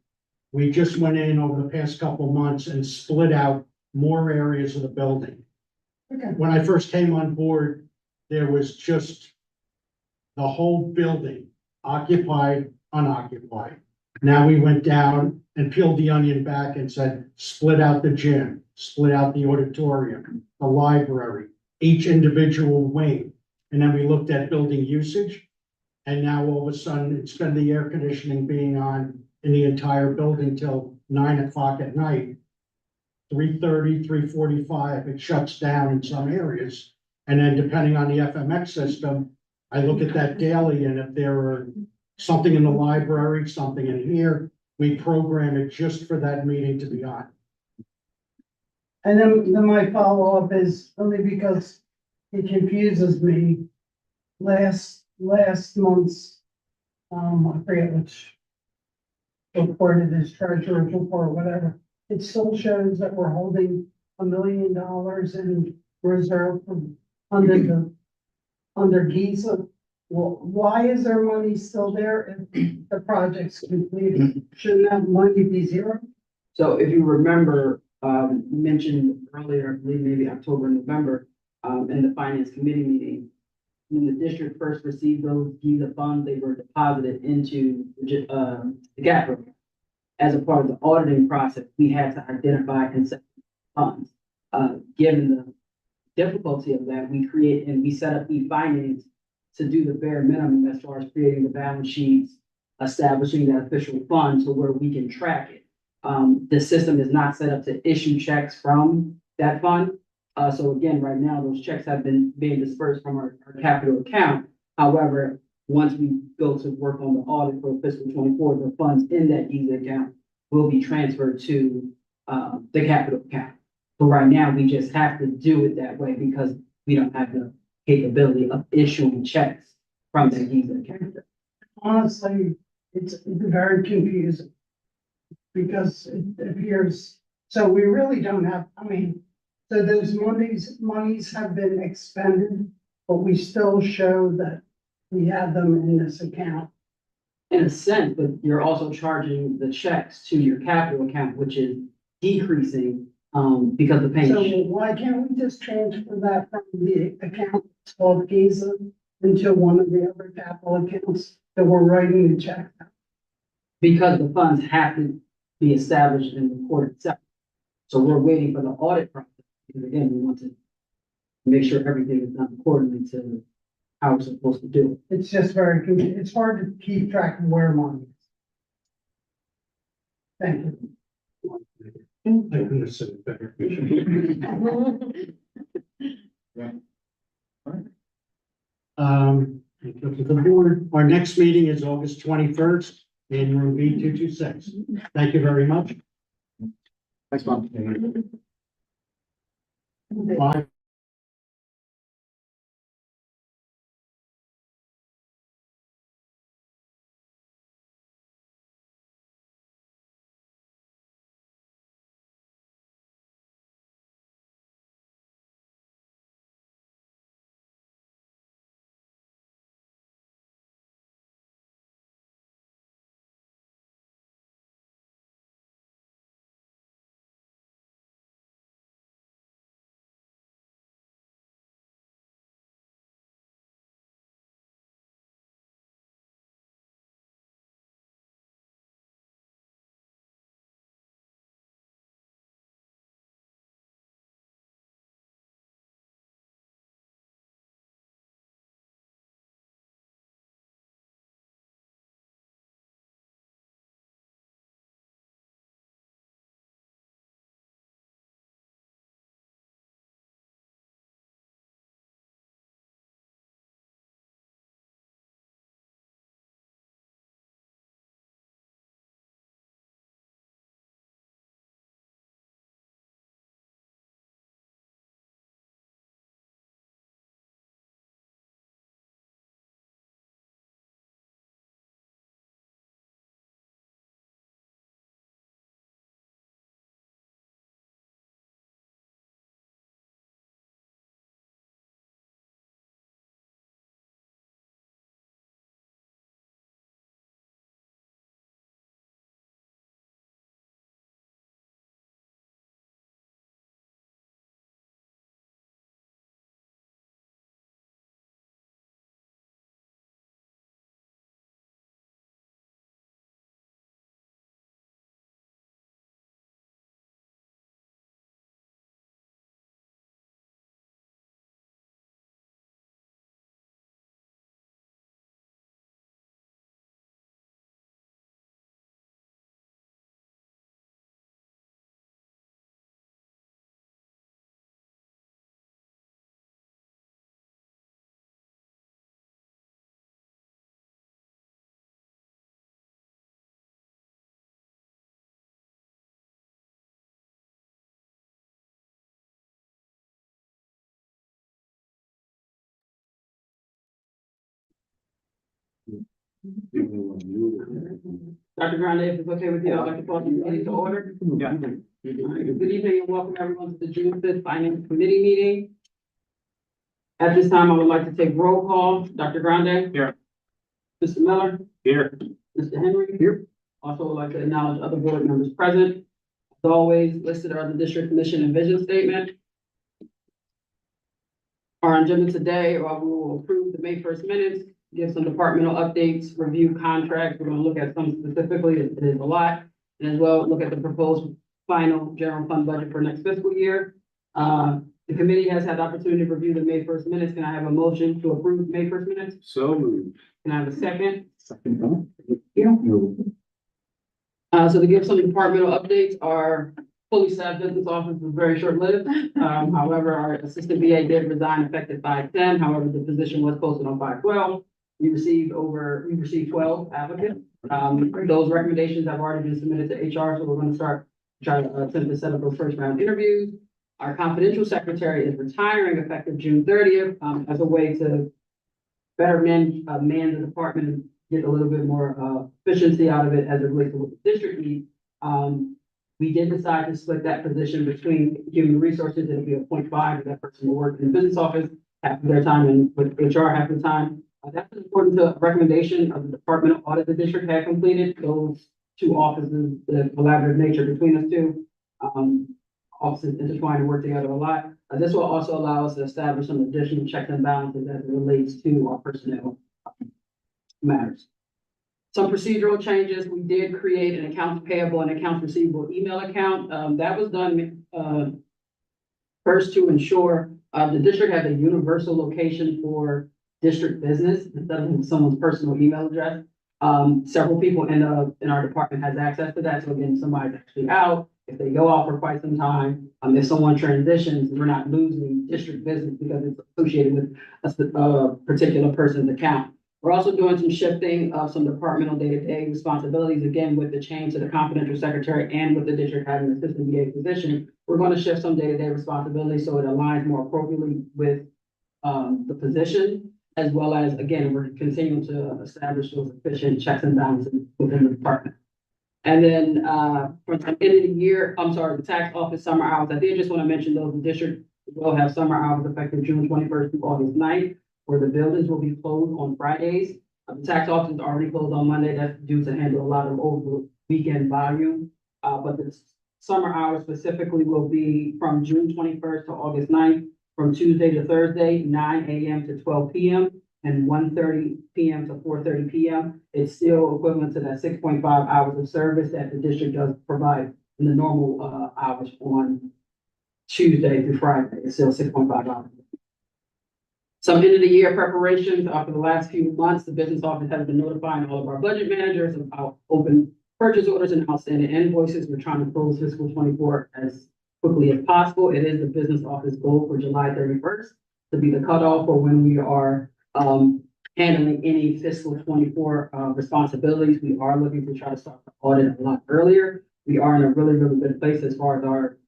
We just went in over the past couple of months and split out more areas of the building. Okay. When I first came on board, there was just the whole building occupied, unoccupied. Now we went down and peeled the onion back and said, split out the gym, split out the auditorium, the library, each individual wing. And then we looked at building usage. And now all of a sudden, it's been the air conditioning being on in the entire building till 9 o'clock at night. 3:30, 3:45, it shuts down in some areas. And then depending on the FMX system, I look at that daily, and if there are something in the library, something in here, we program it just for that meeting to be on. And then my follow-up is only because it confuses me. Last month's, I forget which report it is, treasurer's report, whatever. It still shows that we're holding $1 million in reserve from under GISA. Well, why is there money still there if the project's completed? Shouldn't that money be zero? So if you remember, mentioned earlier, I believe maybe October, November, in the finance committee meeting. When the district first received those GIZA funds, they were deposited into, the gap program. As a part of the auditing process, we had to identify and set funds. Given the difficulty of that, we set up e-finance to do the bare minimum as far as creating the balance sheets, establishing that official fund to where we can track it. The system is not set up to issue checks from that fund. So again, right now, those checks have been being dispersed from our capital account. However, once we go to work on the audit for fiscal 24, the funds in that GIZA account will be transferred to the capital account. But right now, we just have to do it that way because we don't have the capability of issuing checks from the GIZA account. Honestly, it's very confusing. Because it appears, so we really don't have, I mean, so those monies have been expended, but we still show that we have them in this account. In a sense, but you're also charging the checks to your capital account, which is decreasing, because the So payment. why can't we just transfer that from the account called GIZA into one of the other capital accounts that we're writing the check? Because the funds have to be established in the court itself. So we're waiting for the audit process, because again, we want to make sure everything is done accordingly to how it's supposed to do it. It's just very confusing. It's hard to keep track of where money is. Thank you. I couldn't have said it better. To the board, our next meeting is August 21st in room B 226. Thank you very much. Thanks, Bob. Bye. Dr. Grande, if it's okay with you, I'd like to call the meeting to order. Yeah. All right, good evening and welcome everyone to the June 5th Finance Committee meeting. At this time, I would like to take roll call. Dr. Grande? Here. Mr. Miller? Here. Mr. Henry? Here. Also would like to acknowledge other board members present. As always, listed are the district mission and vision statement. Our agenda today, we will approve the May 1st minutes, give some departmental updates, review contracts. We're gonna look at some specifically, it is a lot. And as well, look at the proposed final general fund budget for next fiscal year. The committee has had the opportunity to review the May 1st minutes. Can I have a motion to approve May 1st minutes? So moved. Can I have a second? Second. So to give some departmental updates, our fully staffed business office was very short-lived. However, our assistant VA did resign effective 5/10. However, the position was posted on 5/12. We received 12 applicants. Those recommendations have already been submitted to HR, so we're gonna start trying to attempt to set up those first round interviews. Our confidential secretary is retiring effective June 30th, as a way to better man the department and get a little bit more, efficiency out of it as it relates to what the district needs. We did decide to split that position between human resources. It'll be a 0.5, and that person will work in the business office half of their time and with HR half the time. That's important to a recommendation of the department audit the district had completed. Those two offices, the collaborative nature between us two, offices intertwine and work together a lot. This will also allow us to establish some additional checks and balances as it relates to our personnel matters. Some procedural changes. We did create an accounts payable and accounts receivable email account. That was done first to ensure the district has a universal location for district business instead of someone's personal email address. Several people in our department has access to that. So again, somebody's actually out, if they go out for quite some time, if someone transitions, we're not losing district business because it's associated with a particular person's account. We're also doing some shifting of some departmental day-to-day responsibilities, again, with the change to the confidential secretary and with the district having an assistant VA position. We're going to shift some day-to-day responsibilities so it aligns more appropriately with the position, as well as, again, we're continuing to establish those efficient checks and balances within the department. And then for the end of the year, the tax office summer hours, I did just want to mention those, the district will have summer hours effective June 21st through August 9th. Where the buildings will be closed on Fridays. The tax office is already closed on Monday. That's due to handle a lot of over weekend volume. But the summer hours specifically will be from June 21st to August 9th, from Tuesday to Thursday, 9 a.m. to 12 p.m. and 1:30 p.m. to 4:30 p.m. It's still equivalent to that 6.5 hours of service that the district does provide in the normal hours on Tuesday through Friday. It's still 6.5 hours. Some end of the year preparations. For the last few months, the business office has been notifying all of our budget managers about open purchase orders and outstanding invoices. We're trying to close fiscal 24 as quickly as possible. It is the business office goal for July 31st to be the cutoff for when we are handling any fiscal 24 responsibilities. We are looking to try to start the audit a lot earlier. We are in a really, really good place as far as our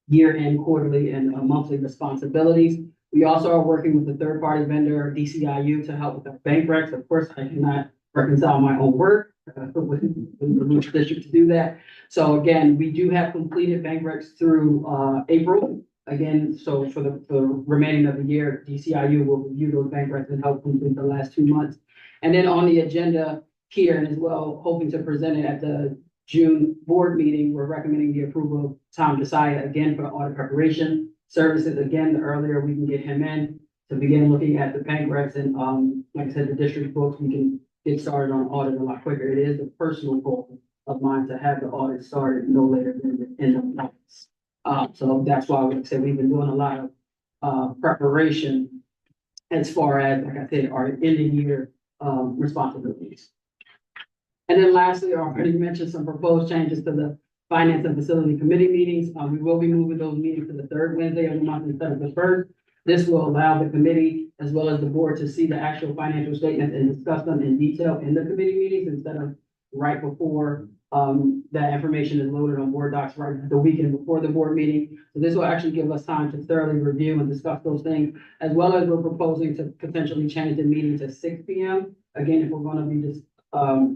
year-end, quarterly, and monthly responsibilities. We also are working with the third-party vendor, DCIU, to help with our bank recs. Of course, I cannot reconcile my own work with the district to do that. So again, we do have completed bank recs through April. Again, so for the remaining of the year, DCIU will review those bank recs and help complete the last 2 months. And then on the agenda here, and as well, hoping to present it at the June board meeting, we're recommending the approval of Tom Josiah again for audit preparation services. Again, the earlier we can get him in to begin looking at the bank recs and, like I said, the district books, we can get started on audit a lot quicker. It is a personal goal of mine to have the audit started no later than the end of August. So that's why we say we've been doing a lot of preparation as far as, like I said, our ending year responsibilities. And then lastly, I already mentioned some proposed changes to the Finance and Facility Committee meetings. We will be moving those meetings to the third Wednesday of the month instead of the first. This will allow the committee as well as the board to see the actual financial statements and discuss them in detail in the committee meetings instead of right before that information is loaded on board docs right the weekend before the board meeting. So this will actually give us time to thoroughly review and discuss those things, as well as we're proposing to potentially change the meeting to 6 p.m. Again, if we're going to be just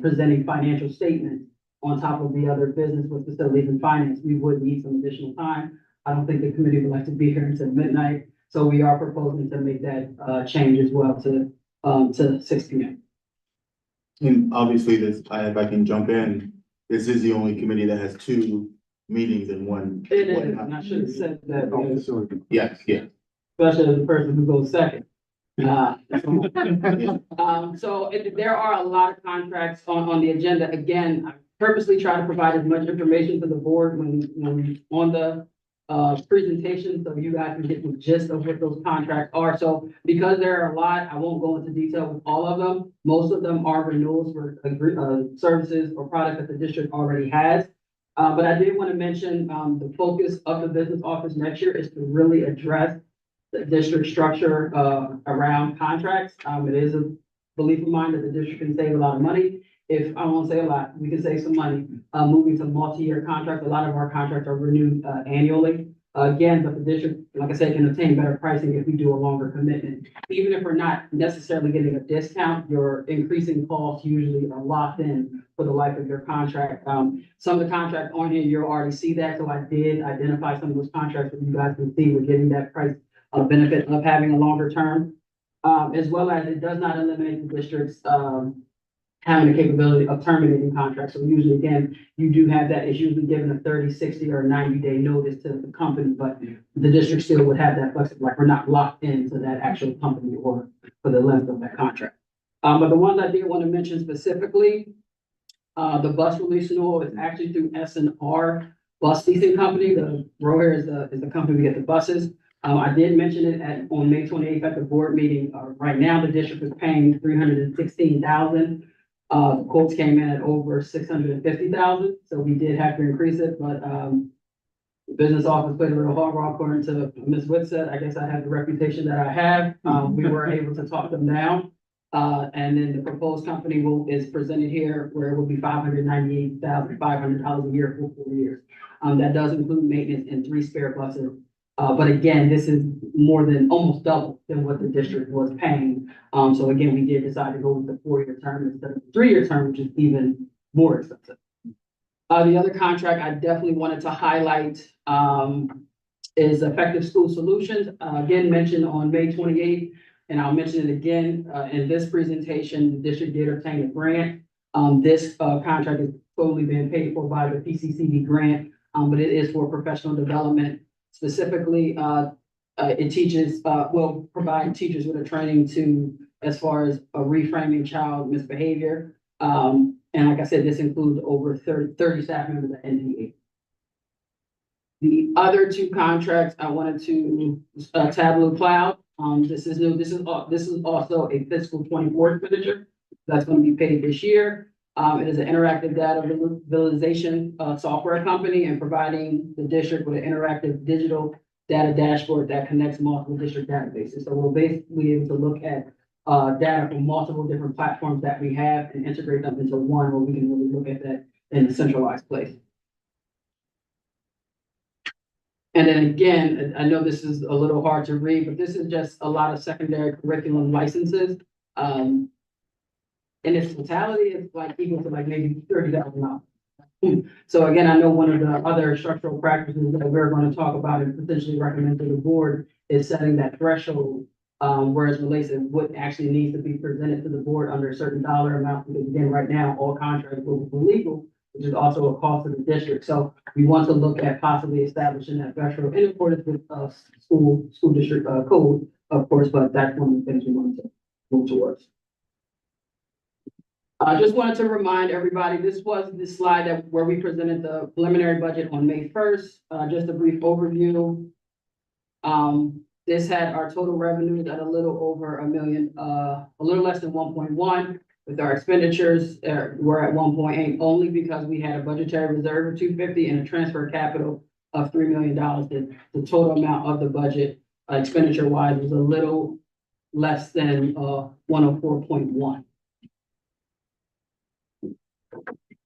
presenting financial statements on top of the other business with facilities and finance, we would need some additional time. I don't think the committee would like to be here until midnight. So we are proposing to make that change as well to 6 p.m. And obviously this, if I can jump in, this is the only committee that has two meetings in one. It one is, night. and I should have said that, Oh, facility. Yes, yes. especially as the person who goes second. So there are a lot of contracts on the agenda. Again, I purposely try to provide as much information to the board when on the presentation, so you guys can get the gist of what those contracts are. So because there are a lot, I won't go into detail with all of them. Most of them are renewals for services or products that the district already has. But I did want to mention, the focus of the business office next year is to really address the district structure, around contracts. It is a belief of mine that the district can save a lot of money. If, I won't say a lot, we can save some money, moving to multi-year contracts. A lot of our contracts are renewed, annually. Again, but the district, like I said, can obtain better pricing if we do a longer commitment. Even if we're not necessarily getting a discount, your increasing costs usually are locked in for the life of your contract. Some of the contracts on here, you'll already see that, so I did identify some of those contracts that you guys can see. We're getting that price benefit of having a longer term, as well as it does not eliminate the district's, having the capability of terminating contracts. So usually, again, you do have that. It's usually given a 30, 60, or 90-day notice to the company, but the district still would have that flexibility, like we're not locked into that actual company or for the length of that contract. But the ones I did want to mention specifically, the bus release renewal is actually through S&R Bus Leasing Company. The row here is the company we get the buses. I did mention it on May 28th at the board meeting. Right now, the district is paying $316,000. Quotes came in at over $650,000, so we did have to increase it, but, the business office played a little hard rock according to Ms. Whitsett. I guess I have the reputation that I have. We were able to talk them down. And then the proposed company is presented here where it will be $598,500 a year for 4 years. That does include maintenance and 3 spare buses. But again, this is more than almost double than what the district was paying. So again, we did decide to go with the 4-year term instead of the 3-year term, which is even more expensive. The other contract I definitely wanted to highlight, is Effective School Solutions. Again, mentioned on May 28th, and I'll mention it again, in this presentation, the district did obtain a grant. This, contract is totally being paid for by the PCCD grant, but it is for professional development. Specifically, it teaches, will provide teachers with a training as far as reframing child misbehavior. And like I said, this includes over 30 staff members at NDA. The other 2 contracts I wanted to, Tableau Cloud. This is new. This is also a fiscal 24 expenditure that's going to be paid this year. It is an interactive data visualization software company and providing the district with an interactive digital data dashboard that connects multiple district databases. So we'll basically be able to look at data from multiple different platforms that we have and integrate them into one where we can really look at that in a centralized place. And then again, I know this is a little hard to read, but this is just a lot of secondary curriculum licenses. In its totality, it's like equal to like maybe $30,000. So again, I know one of the other structural practices that we're going to talk about and potentially recommend to the board is setting that threshold, where it's relates to what actually needs to be presented to the board under a certain dollar amount. Because again, right now, all contracts will be legal, which is also a cost to the district. So we want to look at possibly establishing that threshold in accordance with school district code, of course, but that's one of the things we want to move towards. I just wanted to remind everybody, this was the slide where we presented the preliminary budget on May 1st. Just a brief overview. This had our total revenues at a little over $1 million, a little less than 1.1. With our expenditures, we're at 1.8 only because we had a budgetary reserve of 250 and a transfer capital of $3 million. The total amount of the budget expenditure wise was a little less than 104.1.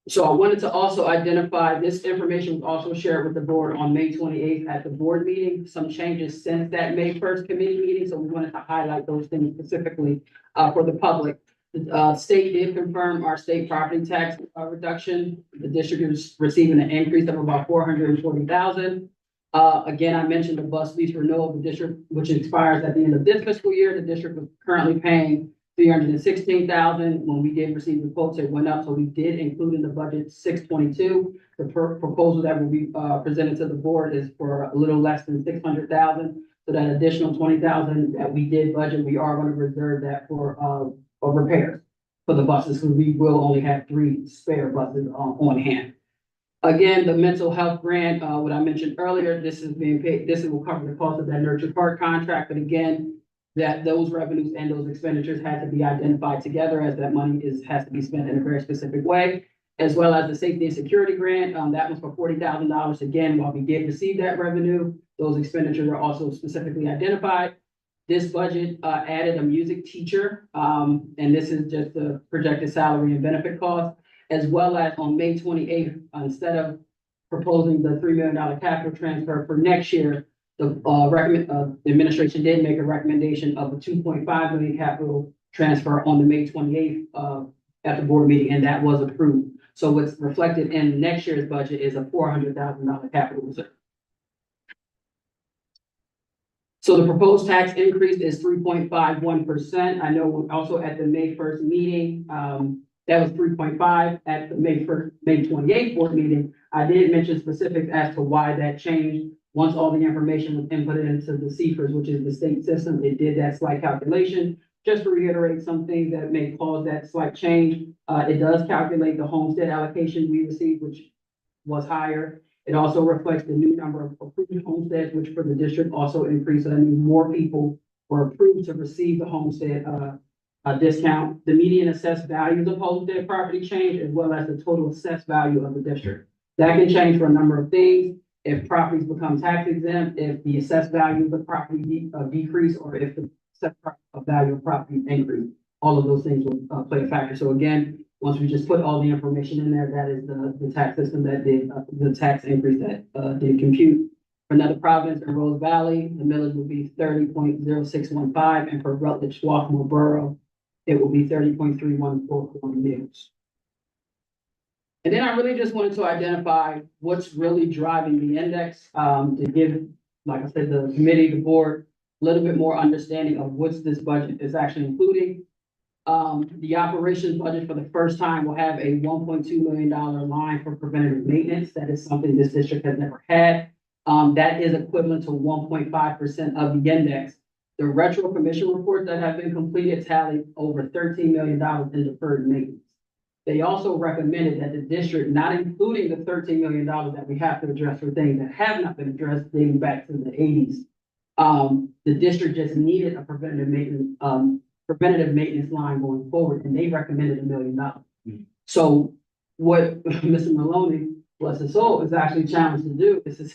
So I wanted to also identify, this information was also shared with the board on May 28th at the board meeting, some changes since that May 1st committee meeting. So we wanted to highlight those things specifically for the public. The state did confirm our state property tax reduction. The district is receiving an increase of about $440,000. Again, I mentioned the bus lease renewal of the district, which expires at the end of this fiscal year. The district was currently paying $316,000. When we did receive the quotes, it went up, so we did include in the budget 622. The proposal that will be, presented to the board is for a little less than 600,000. So that additional 20,000 that we did budget, we are gonna reserve that for repairs for the buses, because we will only have 3 spare buses on hand. Again, the mental health grant, what I mentioned earlier, this is being paid, this will cover the cost of that Nurture Park contract, but again, that those revenues and those expenditures had to be identified together, as that money has to be spent in a very specific way. As well as the safety and security grant, that was for $40,000. Again, while we did receive that revenue, those expenditures are also specifically identified. This budget, added a music teacher, and this is just the projected salary and benefit cost. As well as on May 28th, instead of proposing the $3 million capital transfer for next year, the administration did make a recommendation of a 2.5 million capital transfer on the May 28th at the board meeting, and that was approved. So what's reflected in next year's budget is a $400,000 capital reserve. So the proposed tax increase is 3.51%. I know also at the May 1st meeting, that was 3.5 at the May 28th board meeting. I did mention specifics as to why that changed. Once all the information was inputted into the CFRS, which is the state system, it did that slight calculation. Just to reiterate some things that may cause that slight change, it does calculate the homestead allocation we received, which was higher. It also reflects the new number of approved homesteads, which for the district also increased. So that means more people were approved to receive the homestead discount. The median assessed values of homestead property change, as well as the total assessed value of the district. That can change for a number of things. If properties become tax exempt, if the assessed value of the property decrease, or if the assessed value of property increase, all of those things will play a factor. So again, once we just put all the information in there, that is the tax system that did the tax increase that did compute. For Nether Providence and Rose Valley, the millage will be 30.0615, and for Rutledge Swarthmore Borough, it will be 30.3144 mills. And then I really just wanted to identify what's really driving the index, to give, like I said, the committee, the board, a little bit more understanding of what this budget is actually including. The operations budget for the first time will have a $1.2 million line for preventative maintenance. That is something this district has never had. That is equivalent to 1.5% of the index. The retro commission reports that have been completed tally over $13 million in deferred maintenance. They also recommended that the district, not including the $13 million that we have to address for things that have not been addressed dating back to the 80s. The district just needed a preventative maintenance line going forward, and they recommended $1 million. So what Mr. Maloney, bless his soul, is actually challenged to do is to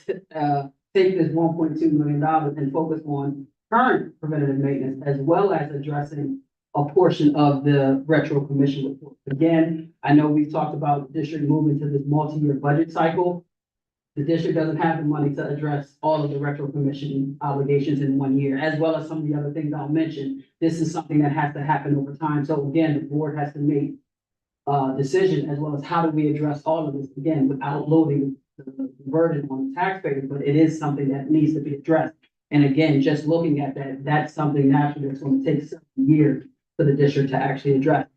take this $1.2 million and focus on current preventative maintenance, as well as addressing a portion of the retro commission report. Again, I know we've talked about the district moving to this multi-year budget cycle. The district doesn't have the money to address all of the retro commission obligations in 1 year, as well as some of the other things I'll mention. This is something that has to happen over time. So again, the board has to make a decision, as well as how do we address all of this, again, without loading the burden on the taxpayers, but it is something that needs to be addressed. And again, just looking at that, that's something naturally that's going to take several years for the district to actually address.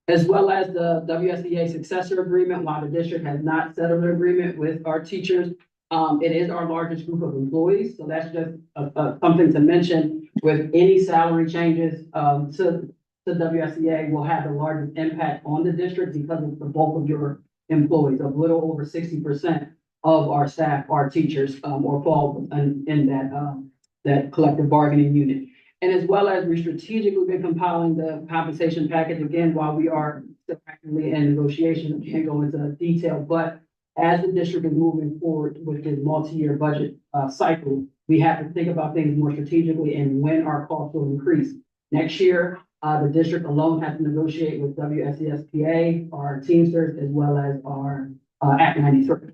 As well as the WSEA successor agreement, while the district has not settled an agreement with our teachers, it is our largest group of employees. So that's just something to mention. With any salary changes to WSEA will have the largest impact on the district, because of the bulk of your employees. A little over 60% of our staff are teachers, or fall in that collective bargaining unit. And as well as we strategically been compiling the compensation package, again, while we are still actively in negotiations, we can't go into detail, but as the district is moving forward with this multi-year budget cycle, we have to think about things more strategically and when our costs will increase. Next year, the district alone has to negotiate with WSESPA, our Teamsters, as well as our Act 93.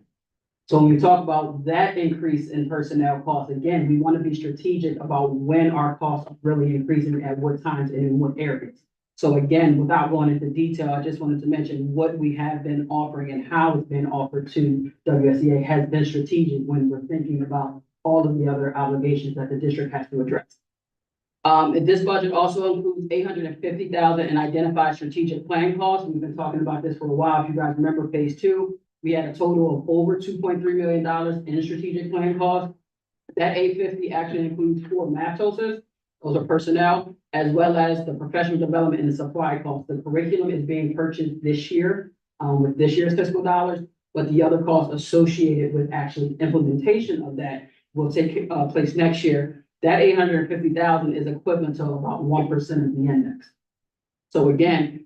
So when we talk about that increase in personnel costs, again, we want to be strategic about when our costs are really increasing, at what times and in what areas. So again, without going into detail, I just wanted to mention what we have been offering and how it's been offered to WSEA has been strategic when we're thinking about all of the other obligations that the district has to address. And this budget also includes $850,000 in identified strategic plan costs. We've been talking about this for a while. If you guys remember phase two, we had a total of over $2.3 million in strategic plan costs. That 850 actually includes 4 MAPTOSs, those are personnel, as well as the professional development and the supply costs. The curriculum is being purchased this year, with this year's fiscal dollars, but the other costs associated with actually implementation of that will take place next year. That 850,000 is equivalent to about 1% of the index. So again,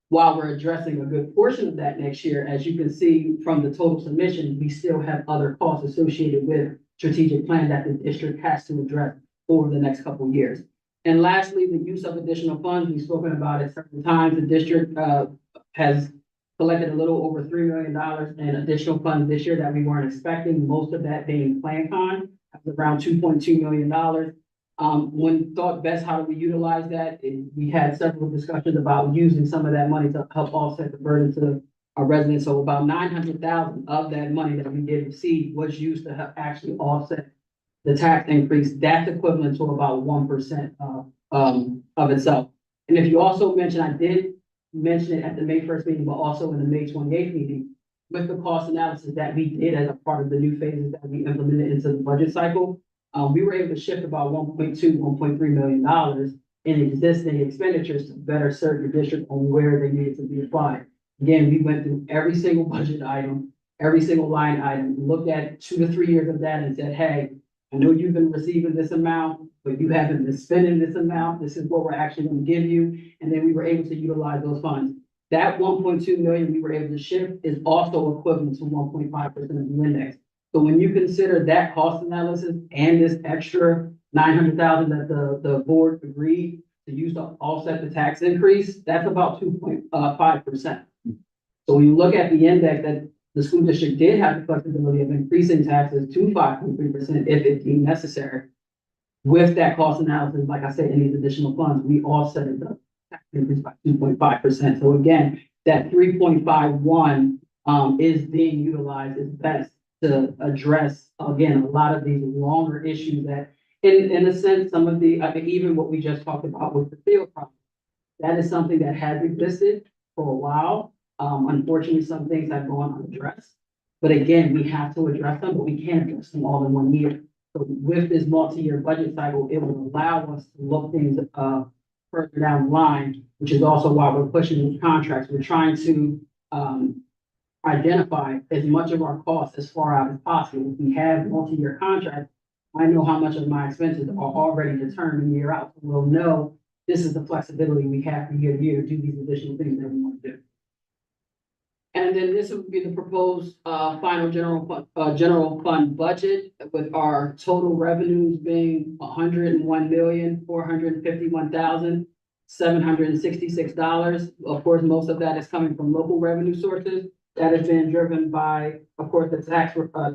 while we're addressing a good portion of that next year, as you can see from the total submission, we still have other costs associated with strategic plan that the district has to address over the next couple of years. And lastly, the use of additional funds, we've spoken about it several times. The district has collected a little over $3 million in additional funds this year that we weren't expecting, most of that being PlanCon, around $2.2 million. When thought best, how do we utilize that? And we had several discussions about using some of that money to help offset the burden to our residents. So about 900,000 of that money that we did receive was used to help actually offset the tax increase. That's equivalent to about 1% of itself. And if you also mention, I did mention it at the May 1st meeting, but also in the May 28th meeting, with the cost analysis that we did as a part of the new phases that we implemented into the budget cycle, we were able to shift about $1.3 million in existing expenditures to better serve the district on where they needed to be applied. Again, we went through every single budget item, every single line item, looked at 2 to 3 years of that and said, hey, I know you've been receiving this amount, but you haven't been spending this amount. This is what we're actually going to give you. And then we were able to utilize those funds. That 1.2 million we were able to shift is also equivalent to 1.5% of the index. So when you consider that cost analysis and this extra 900,000 that the board agreed to use to offset the tax increase, that's about 2.5%. So when you look at the index that the school district did have the flexibility of increasing taxes to 5.3% if it deemed necessary. With that cost analysis, like I said, in these additional funds, we offset the tax increase by 2.5%. So again, that 3.51 is being utilized as best to address, again, a lot of these longer issues that, in a sense, some of the, I think even what we just talked about with the field problem, that is something that has existed for a while. Unfortunately, some things have gone unaddressed. But again, we have to address them, but we can't address them all in 1 year. So with this multi-year budget cycle, it will allow us to look things further down the line, which is also why we're pushing these contracts. We're trying to identify as much of our costs as far out as possible. If we have multi-year contracts, I know how much of my expenses are already determined year out. So we'll know this is the flexibility we have from year to year to do these additional things that we want to do. And then this would be the proposed final general fund budget, with our total revenues being $101,451,766. Of course, most of that is coming from local revenue sources. That has been driven by, of course, the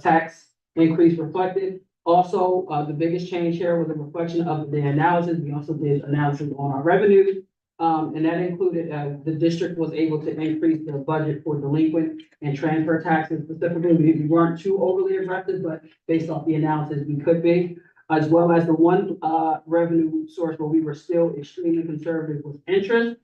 tax increase reflected. Also, the biggest change here was a reflection of the analysis. We also did analysis on our revenues. And that included, the district was able to increase the budget for delinquent and transfer taxes. Specifically, we weren't too overly aggressive, but based off the analysis, we could be, as well as the one revenue source where we were still extremely conservative was interest.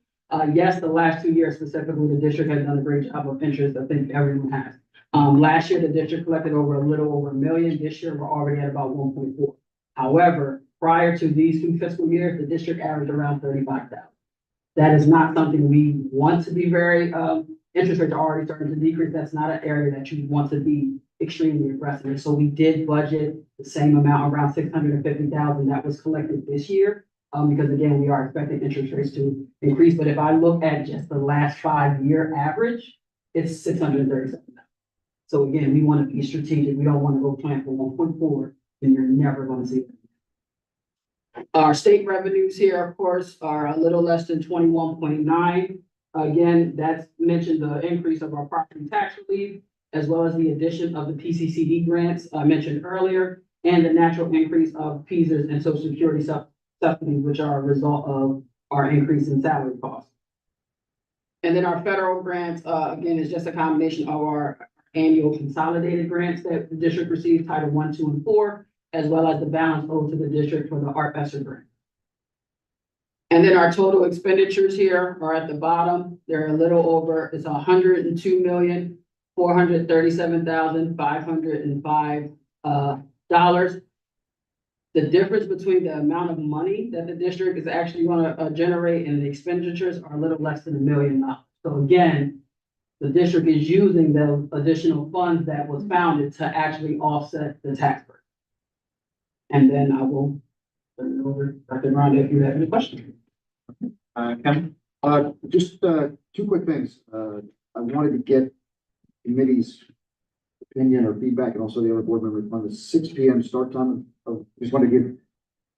Yes, the last 2 years specifically, the district has done a great job of interest. I think everyone has. Last year, the district collected a little over $1 million. This year, we're already at about 1.4. However, prior to these 2 fiscal years, the district averaged around 35,000. That is not something we want to be very, interest rates are already starting to decrease. That's not an area that you want to be extremely aggressive. So we did budget the same amount, around 650,000 that was collected this year. Because again, we are expecting interest rates to increase. But if I look at just the last 5-year average, it's 637,000. So again, we want to be strategic. We don't want to go plan for 1.4 and you're never going to see it. Our state revenues here, of course, are a little less than 21.9. Again, that's mentioned the increase of our property tax relief, as well as the addition of the PCCD grants I mentioned earlier, and the natural increase of PSERS and Social Security subsidies, which are a result of our increase in salary costs. And then our federal grants, again, is just a combination of our annual consolidated grants that the district receives, Title I, II, and IV, as well as the balance owed to the district for the Art Besser grant. And then our total expenditures here are at the bottom. They're a little over, it's $102,437,505 dollars. The difference between the amount of money that the district is actually gonna generate and the expenditures are a little less than $1 million. So again, the district is using those additional funds that was founded to actually offset the tax burden. And then I will turn it over, Dr. Rhonda, if you have any questions. Kevin? Just, two quick things. I wanted to get committee's opinion or feedback and also the other board members on the 6 p.m. start time. Just want to give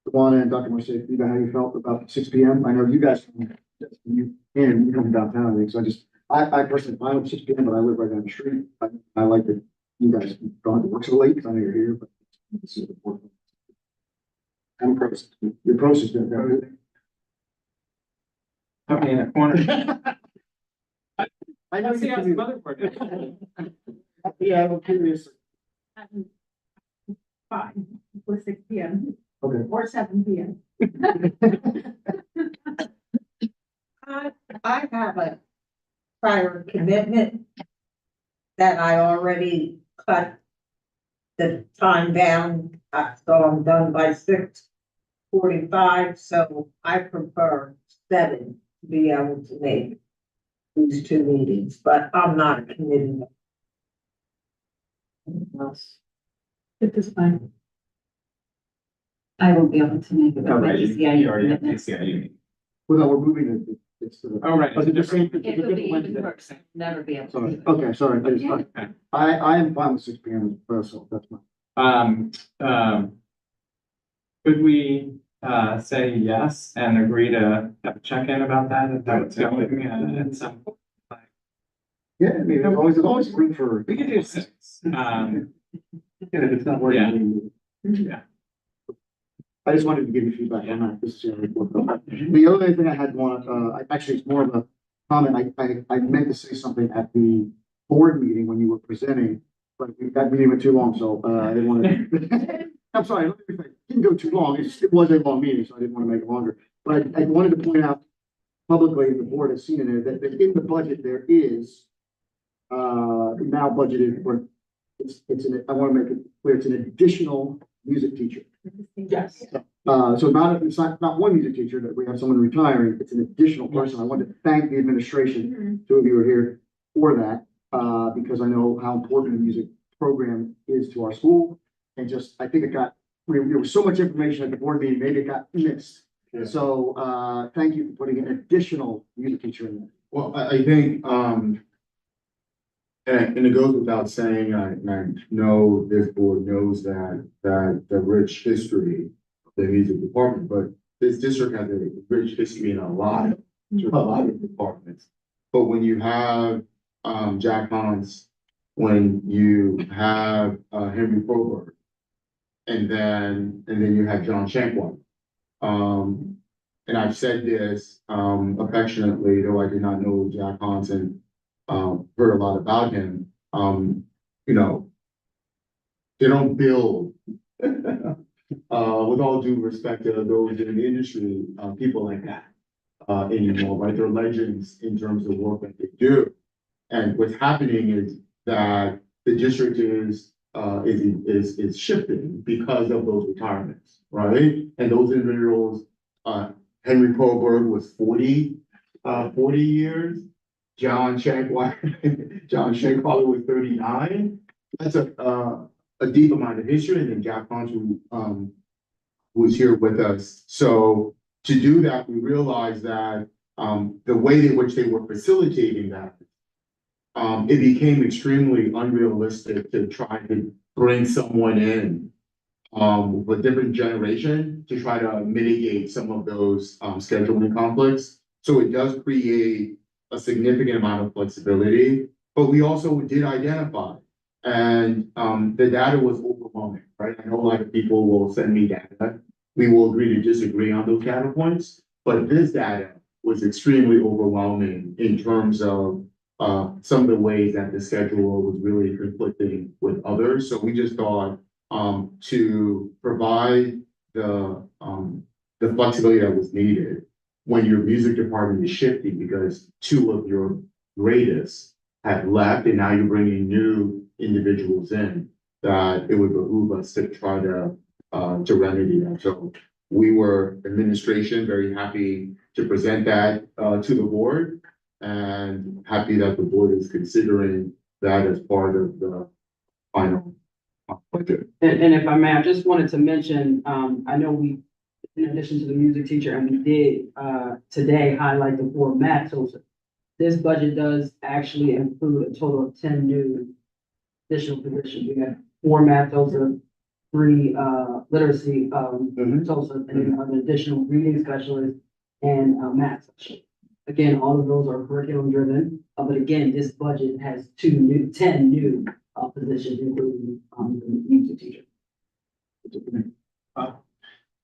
Tawana and Dr. Marcia feedback how you felt about 6 p.m. I know you guys, you come downtown, I think, so I personally, fine with 6 p.m., but I live right down the street. I like that you guys don't have to work so late, because I know you're here, but this is important. I'm pros. Your pros is good. Put me in a corner. I know See you how can some other board. Yeah, I'm curious. Fine, with 6 p.m. Okay. or 7 p.m. I have a prior commitment that I already cut the time down, so I'm done by 6:45, so I prefer 7 to be able to make these 2 meetings, but I'm not a committee. At this time. I won't be able to make it. Oh, right, you already have PCIU. Well, no, we're moving it. It's to the. Oh, right. But it's the same. It will be even worse, never be able to. Sorry, okay, sorry, I am fine with 6 p.m. so that's fine. Could we, say yes and agree to have a check-in about that, if that's going, at some point? Yeah, I mean, there's always room for. We could do 6. Yeah, if it's not working. Yeah. I just wanted to give you feedback on that. This is, the other thing I had actually, it's more of a comment. I meant to say something at the board meeting when you were presenting, but that meeting went too long, so, I didn't want to. I'm sorry, it didn't go too long. It was a long meeting, so I didn't want to make it longer. But I wanted to point out publicly, the board has seen in there that in the budget, there is now budgeted for, I want to make it clear, it's an additional music teacher. Yes. So it's not one music teacher that we have someone retiring, it's an additional person. I wanted to thank the administration, 2 of you are here for that, because I know how important the music program is to our school. And just, I think there was so much information at the board meeting, maybe it got missed. Yeah. So, thank you for putting an additional music teacher in there. Well, I think, and it goes without saying, I know this board knows that the rich history of the music department, but this district has a rich history in a lot of departments. But when you have, Jack Hans, when you have, Henry Froberg, and then you have John Shankwine. And I've said this, affectionately, though I did not know Jack Hans and heard a lot about him. You know, they don't build, with all due respect to those in the industry, people like that anymore, right? They're legends in terms of work that they do. And what's happening is that the district is shifting because of those retirements, right? And those individuals, Henry Kohlberg was 40 years. John Shankwine was 39. That's a deep amount of history. And then Jack Hans, who was here with us. So to do that, we realized that the way in which they were facilitating that, it became extremely unrealistic to try to bring someone in with a different generation to try to mitigate some of those scheduling conflicts. So it does create a significant amount of flexibility, but we also did identify, and the data was overwhelming, right? I know a lot of people will send me data. We will agree to disagree on those data points, but this data was extremely overwhelming in terms of some of the ways that the schedule was really conflicting with others. So we just thought to provide the flexibility that was needed, when your music department is shifting because two of your greatest have left and now you're bringing new individuals in, that it would behoove us to try to remedy that. So we were, administration, very happy to present that, to the board, and happy that the board is considering that as part of the final budget. And if I may, I just wanted to mention, I know we, in addition to the music teacher, and we did, today highlight the 4 math. So this budget does actually include a total of 10 new additional positions. We have 4 math, those are 3, literacy, TOSA, and then an additional reading specialist and a math specialist. Again, all of those are curriculum driven, but again, this budget has 10 new positions, including, the music teacher.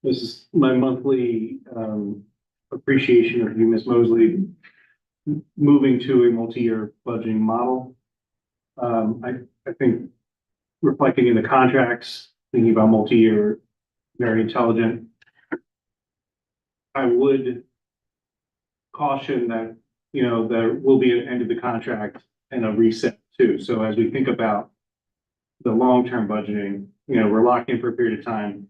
This is my monthly appreciation of you, Ms. Mosley, moving to a multi-year budgeting model. I think reflecting in the contracts, thinking about multi-year, very intelligent. I would caution that, you know, there will be an end of the contract and a reset too. So as we think about the long-term budgeting, you know, we're locked in for a period of time.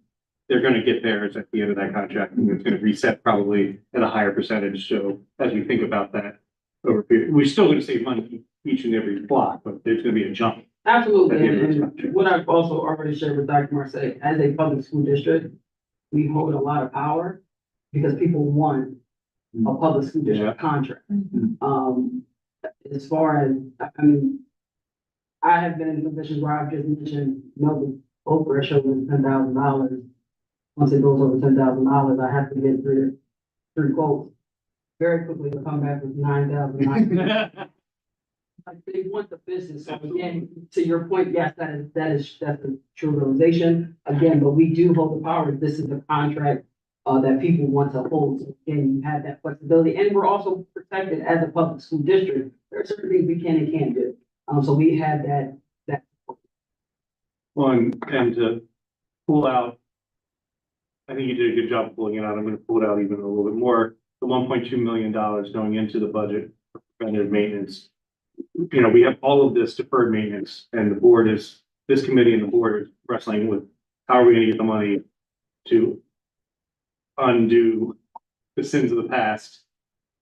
They're gonna get theirs at the end of that contract, and it's gonna reset probably at a higher percentage. So as we think about that over a period, we're still gonna save money each and every block, but there's gonna be a jump. Absolutely, and what I've also already shared with Dr. Marseille, as a public school district, we hold a lot of power because people want a public school district contract. As far as, I mean, I have been in positions where I've just mentioned, you know, the vote threshold is $10,000. Once it goes over $10,000, I have to get three quotes. Very quickly, to come back with 9,000. Like, they want the business. So again, to your point, yes, that's a true realization. Again, but we do hold the power. This is the contract that people want to hold. So again, you have that flexibility, and we're also protected as a public school district. There are certain things we can and can't do. So we have that. Well, and to pull out, I think you did a good job pulling it out. I'm gonna pull it out even a little bit more. The $1.2 million going into the budget for preventative maintenance. You know, we have all of this deferred maintenance, and the board is, this committee and the board is wrestling with how are we gonna get the money to undo the sins of the past.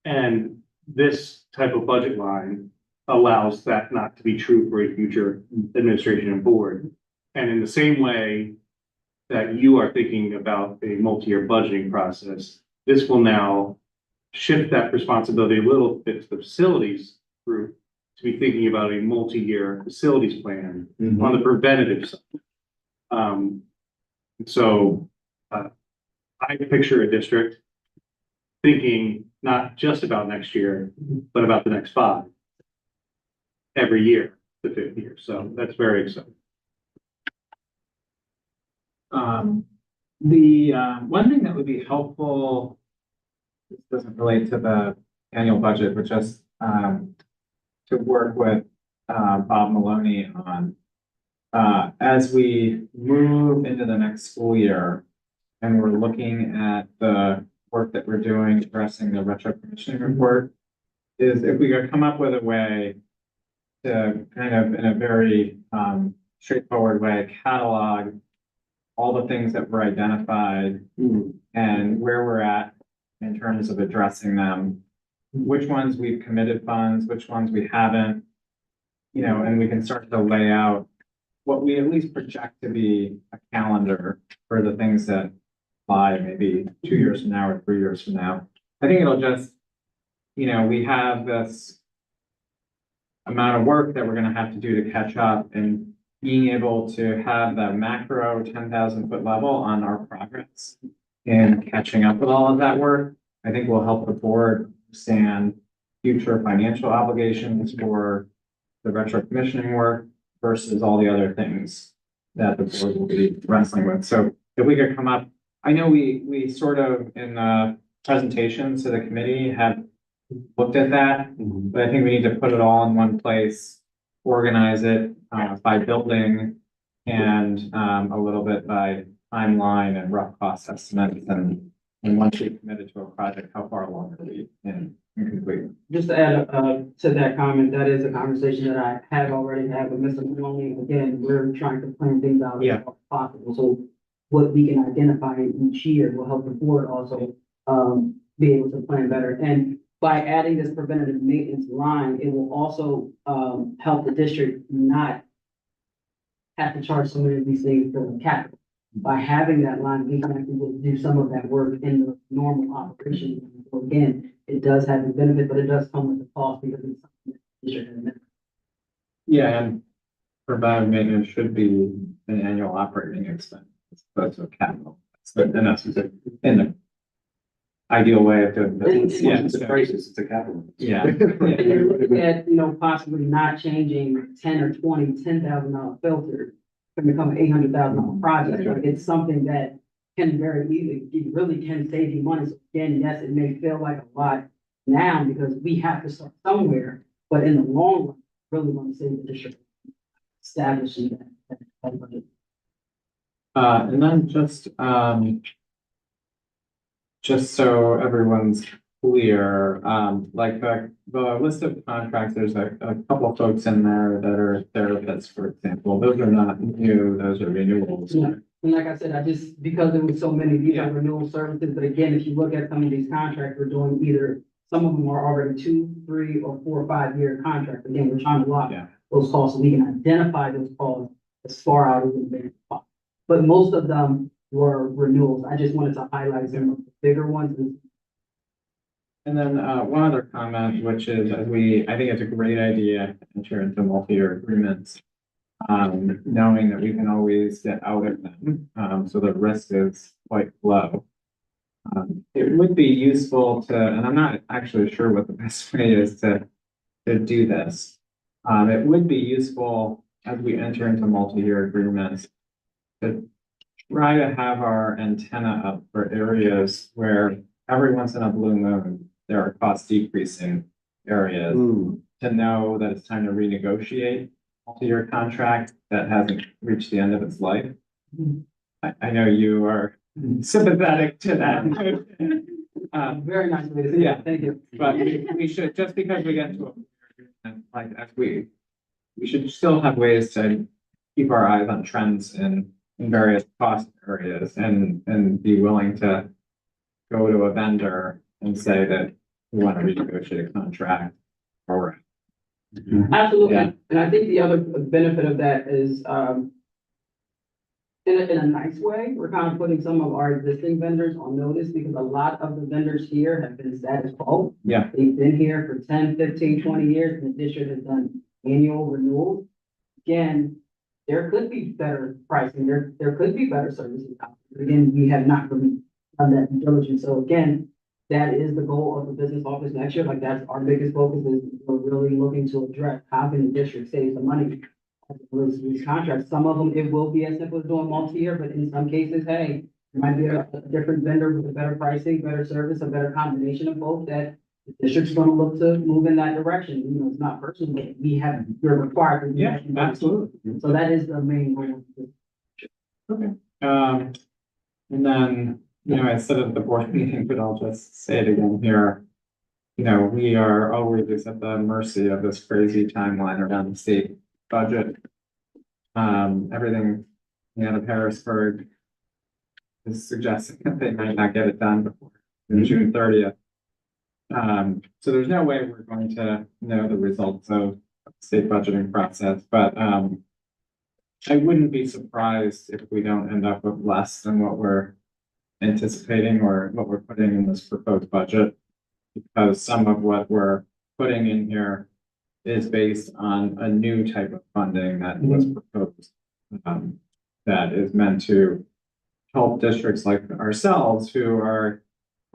And this type of budget line allows that not to be true for a future administration and board. And in the same way that you are thinking about a multi-year budgeting process, this will now shift that responsibility a little bit to the facilities group to be thinking about a multi-year facilities plan on the preventative side. So I picture a district thinking not just about next year, but about the next 5 every year, the 5th year. So that's very exciting. The one thing that would be helpful, this doesn't relate to the annual budget, but just to work with Bob Maloney on as we move into the next school year and we're looking at the work that we're doing addressing the retro commissioning report, is if we could come up with a way to kind of in a very straightforward way catalog all the things that were identified and where we're at in terms of addressing them, which ones we've committed funds, which ones we haven't, you know, and we can start to lay out what we at least project to be a calendar for the things that lie maybe 2 years from now or 3 years from now. I think it'll just, you know, we have this amount of work that we're gonna have to do to catch up, and being able to have the macro 10,000 foot level on our progress and catching up with all of that work, I think will help the board understand future financial obligations for the retro commissioning work versus all the other things that the board will be wrestling with. So if we could come up, I know we sort of in the presentation to the committee have looked at that, but I think we need to put it all in one place, organize it by building and a little bit by timeline and rough cost estimates and And once we've committed to a project, how far along are we in completing? Just to add, to that comment, that is a conversation that I had already had with Mr. Maloney. Again, we're trying to plan things out as Yeah. possible, so what we can identify each year will help the board also, be able to plan better. And by adding this preventative maintenance line, it will also, help the district not have to charge so many of these things for capital. By having that line, we can actually do some of that work in the normal operation. So again, it does have a benefit, but it does come with a cost because it's something that the district has never. Yeah, and preventive maintenance should be an annual operating expense as opposed to a capital. And that's in the ideal way of doing business. Yeah, It's a crisis, it's a capital. Yeah. And you're looking at, possibly not changing $10,000 filter to become an $800,000 project. That's right. Like, it's something that can very easily, it really can save you money. So again, yes, it may feel like a lot now because we have to start somewhere, but in the long run, really want to save the district establishing that budget. And then just so everyone's clear, like the list of contracts, there's a couple of folks in there that are therapists, for example. Those are not new, those are renewals. Yeah. And like I said, because there was so many, these Yeah. are renewal services, but again, if you look at some of these contracts, we're doing either, some of them are already 2, 3, or 4 or 5 year contracts. Again, we're trying to lock Yeah. those costs so we can identify those costs as far out as advance as possible. But most of them were renewals. I just wanted to highlight some of the bigger ones. And then, one other comment, which is, I think it's a great idea to enter into multi-year agreements. Knowing that we can always get out of them, so the risk is quite low. It would be useful to, and I'm not actually sure what the best way is to do this. It would be useful as we enter into multi-year agreements to try to have our antenna up for areas where every once in a blue moon, there are cost decreasing areas to know that it's time to renegotiate multi-year contract that hasn't reached the end of its life. I know you are sympathetic to that. Very nice way to say Yeah. it. Thank you. But we should, just because we get to a, like, as we should still have ways to keep our eyes on trends in various cost areas and be willing to go to a vendor and say that we want to renegotiate a contract or. Absolutely. Yeah. And I think the other benefit of that is, in a nice way, we're kind of putting some of our existing vendors on notice because a lot of the vendors here have been status quo. Yeah. They've been here for 10, 15, 20 years, and the district has done annual renewals. Again, there could be better pricing, there could be better services out there. Again, we have not really done that due diligence. So again, that is the goal of the business office next year. Like, that's our biggest focus, is we're really looking to address how can the district save the money as it relates to these contracts. Some of them, it will be as simple as doing multi-year, but in some cases, hey, there might be a different vendor with a better pricing, better service, a better combination of both that the district's gonna look to move in that direction. It's not personal, but we're required to. Yeah, absolutely. So that is the main goal. And then, I said at the board meeting, but I'll just say it again here. We are always at the mercy of this crazy timeline around the state budget. Everything out of Harrisburg is suggesting that they might not get it done before June 30th. So there's no way we're going to know the results of the state budgeting process, but I wouldn't be surprised if we don't end up with less than what we're anticipating or what we're putting in this proposed budget. Because some of what we're putting in here is based on a new type of funding that was proposed. That is meant to help districts like ourselves who are,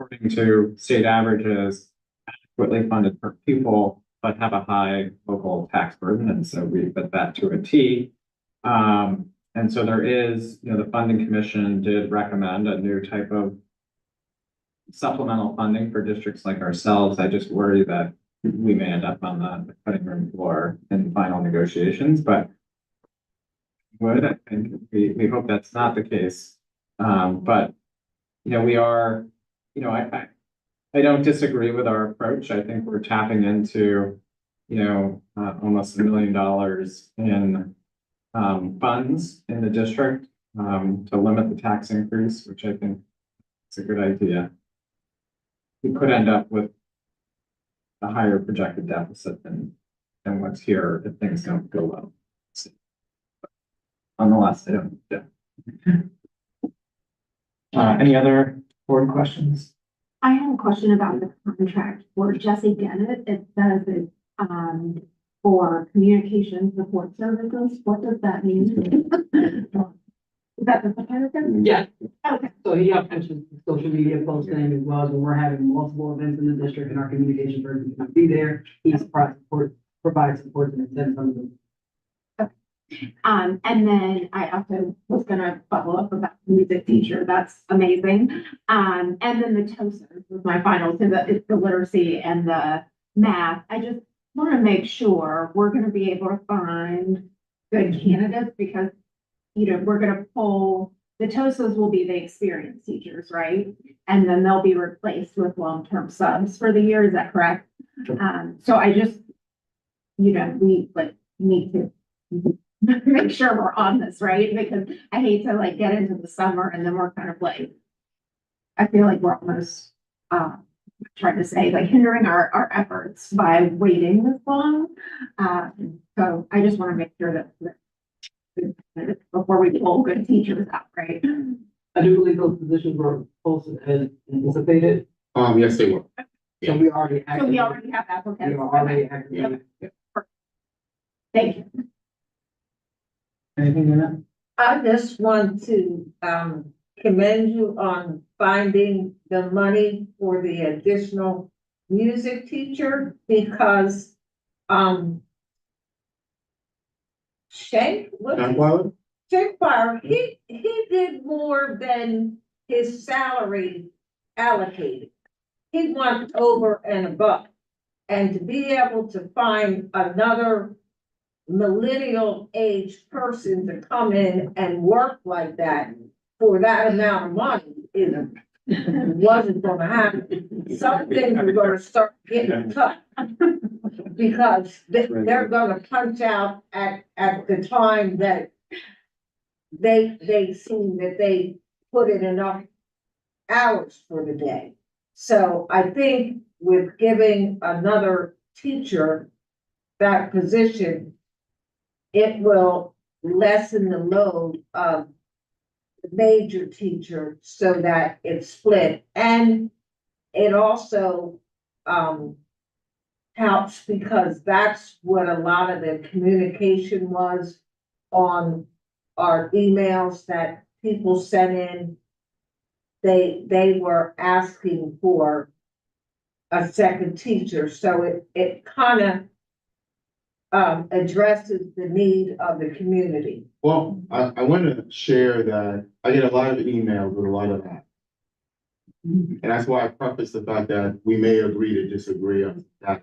according to state averages, adequately funded per pupil, but have a high local tax burden. And so we put that to a T. And so there is, the funding commission did recommend a new type of supplemental funding for districts like ourselves. I just worry that we may end up on the cutting room floor in final negotiations, but I think we hope that's not the case. But we are I don't disagree with our approach. I think we're tapping into, almost $1 million in funds in the district to limit the tax increase, which I think is a good idea. We could end up with a higher projected deficit than what's here if things don't go well. Nonetheless, I don't, yeah. Any other board questions? I have a question about the contract for Jesse Dennett. It says it, for communication support services. What does that mean? Is that the second? Yeah, Okay. so he updates social media posting as well as when we're having multiple events in the district and our communication person can be there. He's provides support and attend some of them. And then I also was gonna follow up about the music teacher. That's amazing. And then the TOSAs was my final, so it's the literacy and the math. I just want to make sure we're gonna be able to find good candidates because, we're gonna pull, the TOSAs will be the experienced teachers, right? And then they'll be replaced with long-term subs for the year. Is that correct? So I just, we need to make sure we're on this, right? Because I hate to get into the summer and then we're kind of I feel like we're almost, trying to say hindering our efforts by waiting this long. So I just want to make sure that before we pull good teachers out, right? I do believe those positions were posted as anticipated, Yes, they were. so we already. So we already have We applicants. are already active. Thank you. Anything in that? I just want to, commend you on finding the money for the additional music teacher because, Shank, Shankfire, he did more than his salary allocated. He went over and above. And to be able to find another millennial age person to come in and work like that for that amount of money wasn't gonna happen. Some things are gonna start getting cut. Because they're gonna punch out at the time that they seem that they put in enough hours for the day. So I think with giving another teacher that position, it will lessen the load of the major teacher so that it's split. And it also, helps because that's what a lot of the communication was on our emails that people sent in. They were asking for a second teacher, so it kind of addresses the need of the community. Well, I want to share that I get a lot of emails with a lot of that. And that's why I preface the fact that we may agree to disagree on that.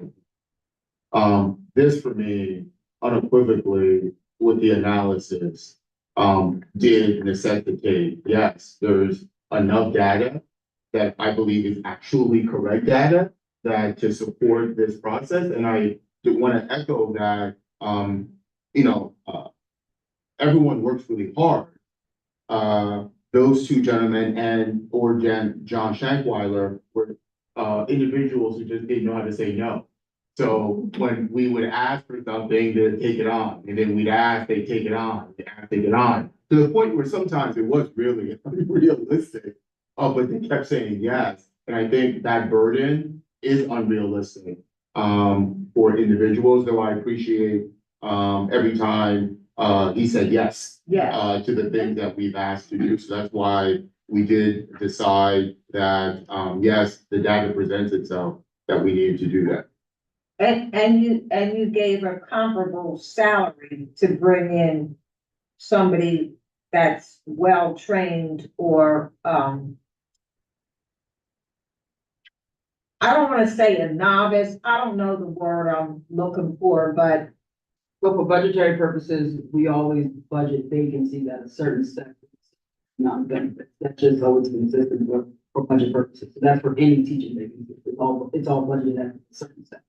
This for me, unequivocally, with the analysis, did necessitate, yes, there's enough data that I believe is actually correct data that to support this process. And I do want to echo that, everyone works really hard. Those two gentlemen or John Shankweiler were individuals who just didn't know how to say no. So when we would ask for something, they'd take it on, and then we'd ask, they take it on, they take it on. To the point where sometimes it was really unrealistic, but they kept saying yes. And I think that burden is unrealistic for individuals, though I appreciate every time he said yes to the things that we've asked to do. So that's why we did decide that, yes, the data presents itself, that we needed to do that. And you gave a comparable salary to bring in somebody that's well-trained or, I don't wanna say a novice, I don't know the word I'm looking for, but for budgetary purposes, we always budget vacancies at a certain step. Not benefits, that's just always consistent with for budget purposes. So that's for any teaching vacancy. It's all budgeted at a certain set.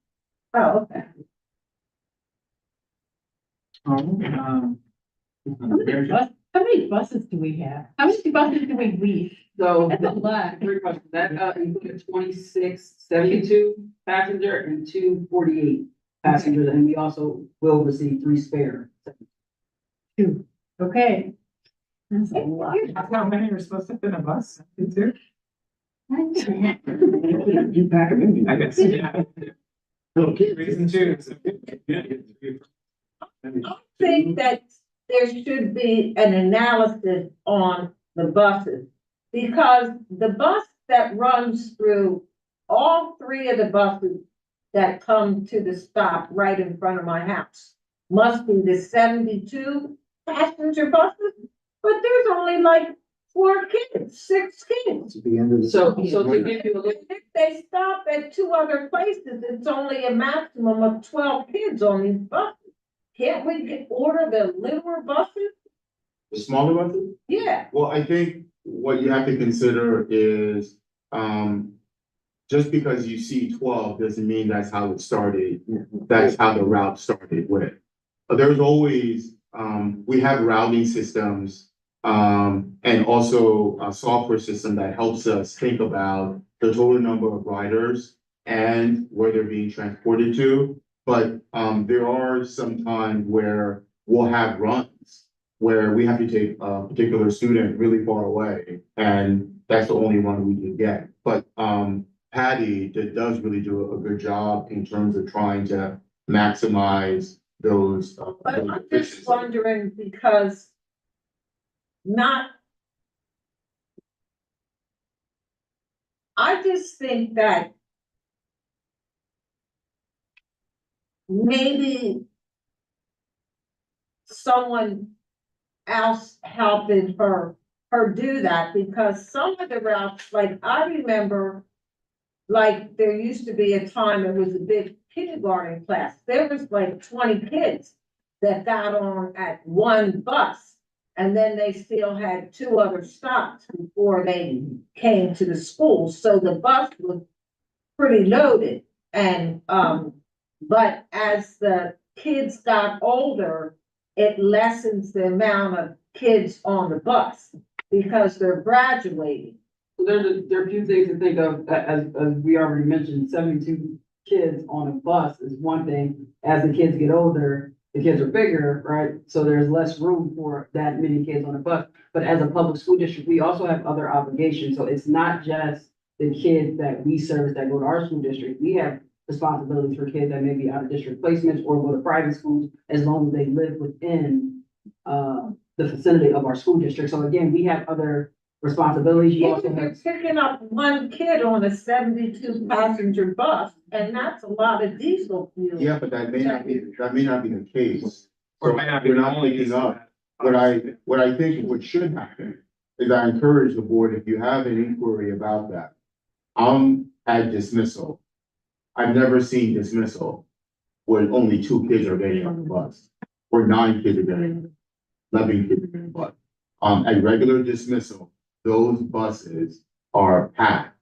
Oh, okay. How many buses do we have? How many buses do we lease? So. That's a lot. Great question. That, included 2672 passenger and 248 passengers, and we also will receive 3 spare. Okay. That's a lot. That's how many are supposed to fit in a bus, too? You pack them in. I guess, yeah. Little kids. Reason two. I think that there should be an analysis on the buses. Because the bus that runs through, all 3 of the buses that come to the stop right in front of my house must be the 72 passenger buses, but there's only like 4 kids, 6 kids. At the end of the. So to give you a little, If they stop at 2 other places, it's only a maximum of 12 kids on these buses. Can't we order the littler buses? The smaller buses? Yeah. Well, I think what you have to consider is, just because you see 12 doesn't mean that's how it started. That's how the route started with. But there's always, we have routing systems, and also a software system that helps us think about the total number of riders and where they're being transported to. But, there are some times where we'll have runs where we have to take a particular student really far away, and that's the only one we can get. But, Patty does really do a good job in terms of trying to maximize those. But those I'm just efficiencies. wondering because I just think that maybe someone else helping her do that, because some of the routes, like I remember, like there used to be a time it was a big kindergarten class. There was like 20 kids that got on at one bus. And then they still had 2 other stops before they came to the school. So the bus was pretty loaded. And, but as the kids got older, it lessens the amount of kids on the bus because they're graduating. so there are a few things to think of, as we already mentioned, 72 kids on a bus is one thing. As the kids get older, the kids are bigger, right? So there's less room for that many kids on a bus. But as a public school district, we also have other obligations. So it's not just the kids that we service that go to our school district. We have responsibilities for kids that may be out of district placements or go to private schools as long as they live within the vicinity of our school district. So again, we have other responsibilities. You also You're have, picking up one kid on a 72 passenger bus, and that's a lot of diesel fuel. Yeah, but that may not be the case. Or So might not be we're the not only picking use up. of that. What I think what should happen is I encourage the board, if you have an inquiry about that. At dismissal. I've never seen dismissal when only 2 kids are getting on the bus, or 9 kids are getting, 11 kids are getting on the bus. At regular dismissal, those buses are packed.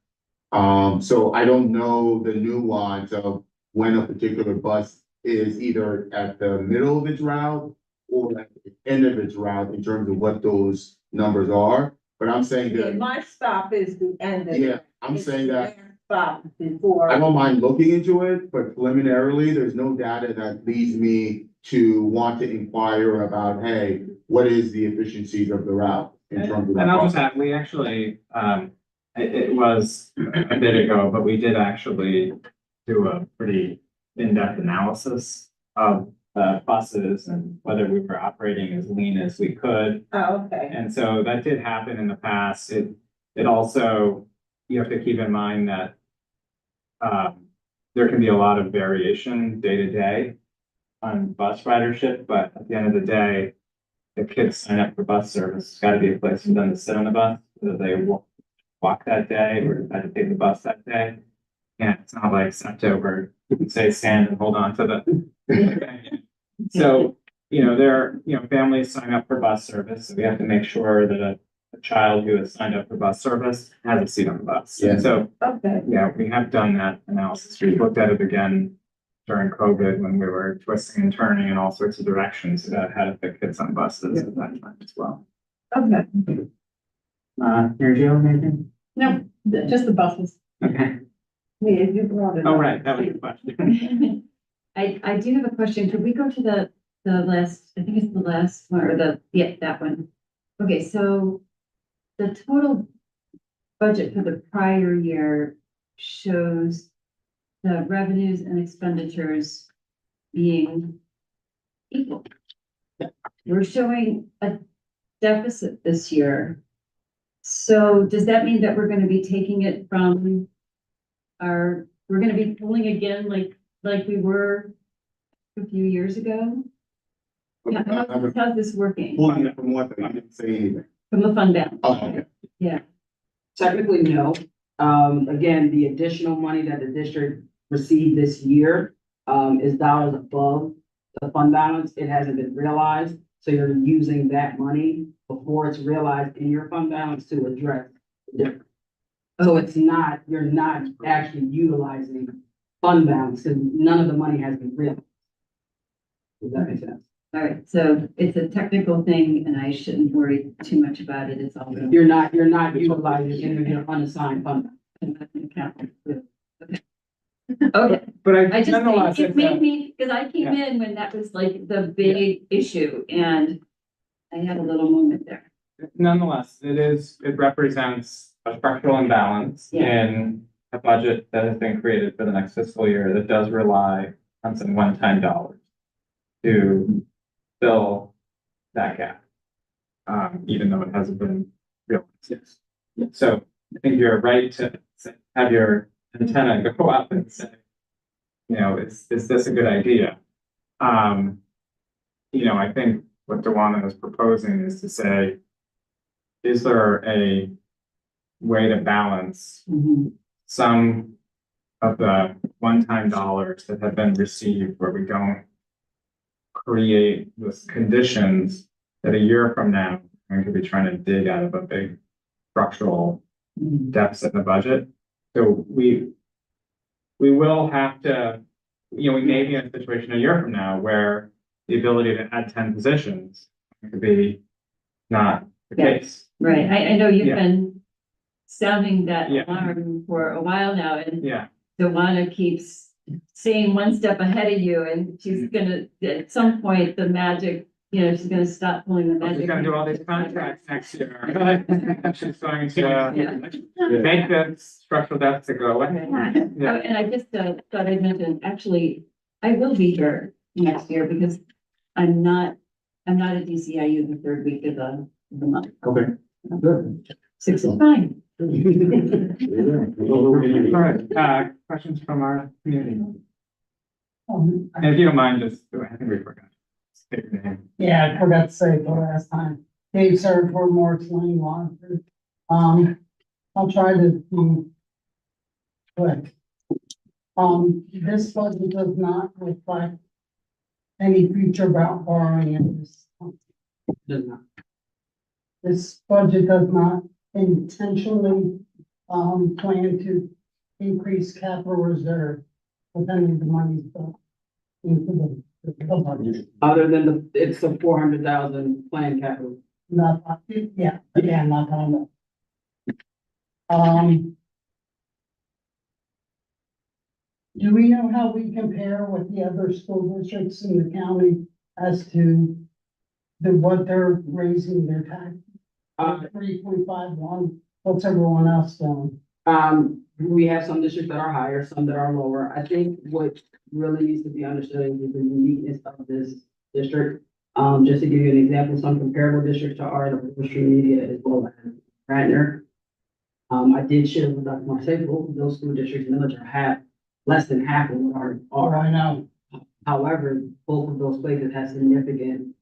So I don't know the nuance of when a particular bus is either at the middle of its route or at the end of its route in terms of what those numbers are, but I'm saying Yeah, that, my stop is the end of it. yeah, I'm It's saying the that. last Stop before. I don't mind looking into it, but preliminarily, there's no data that leads me to want to inquire about, hey, what is the efficiencies of the route in terms of that? And I'll just process? add, we actually, it was a bit ago, but we did actually do a pretty in-depth analysis of buses and whether we were operating as lean as we could. Oh, okay. And so that did happen in the past. It also, you have to keep in mind that there can be a lot of variation day to day on bus ridership, but at the end of the day, the kids sign up for bus service. It's got to be a place for them to sit on the bus, whether they walk that day or decide to take the bus that day. Yeah, it's not like September, you can say stand and hold on to the. So, families sign up for bus service, so we have to make sure that a child who has signed up for bus service has a seat on the bus. Yeah. So, Okay. yeah, we have done that analysis. We looked at it again during COVID when we were twisting and turning in all sorts of directions about how to fit kids on buses at that time as well. Okay. Mary Jo, anything? No, just the buses. Okay. Yeah, you brought it Oh, up. right, that was your question. I do have a question. Could we go to the last, I think it's the last one, or that one. Okay, so the total budget for the prior year shows the revenues and expenditures being equal. We're showing a deficit this year. So does that mean that we're gonna be taking it from we're gonna be pulling again like we were a few years ago? How's this working? Pulling it from what, I didn't say anything. From the fund balance? Oh, okay. Yeah, Technically, no. Again, the additional money that the district received this year, is dollars above the fund balance. It hasn't been realized. So you're using that money before it's realized in your fund balance to address the difference. So it's not, you're not actually utilizing fund balance because none of the money has been realized. Does that make sense? all right, so it's a technical thing and I shouldn't worry too much about it. It's all. You're not utilizing any of your unassigned fund. Okay, But I just, nonetheless, it it's made a- me, because I came in when that was like the big issue and I had a little moment there. nonetheless, it represents a structural imbalance Yeah. in a budget that has been created for the next fiscal year that does rely on some one-time dollars to fill that gap. Even though it hasn't been realized. So I think you're right to have your antenna go up and say, you know, is this a good idea? You know, I think what Dewana is proposing is to say, is there a way to balance some of the one-time dollars that have been received where we don't create those conditions that a year from now, we could be trying to dig out of a big structural deficit in the budget. So we will have to, you know, we may be in a situation a year from now where the ability to add 10 positions could be not the Yeah. case. Right, I know you've Yeah. been sounding that Yeah. alarm for a while now and Yeah, Dewana keeps staying one step ahead of you and she's gonna, at some point, the magic, you know, she's gonna stop pulling the she's magic. gonna do all these contracts next year. She's going to Yeah. make the structural deficit go away. Oh, Yeah. and I just thought I'd mention, actually, I will be here next year because I'm not a DCIU the third week of the month. Okay. Good. 6 is fine. All right, questions from our community? And if you don't mind, just, I think we forgot. State your name. Yeah, I forgot to say it the last time. Dave served for Morris Lane Waterford. I'll try to be quick. This budget does not reflect any future about borrowing in this. Does not. This budget does not intentionally, plan to increase capital reserve with any of the money built into the budget. Other than it's a 400,000 planned capital. Not, yeah, again, not on that. Do we know how we compare with the other school districts in the county as to what they're raising their tax? 3.51, what's everyone else doing? We have some districts that are higher, some that are lower. I think what really needs to be understood is the uniqueness of this district. Just to give you an example, some comparable districts are the Street Media as well as Radnor. I did share with Dr. Marcelo, those school districts, millage are less than half of what Oh, are. I know. However, both of those places have significant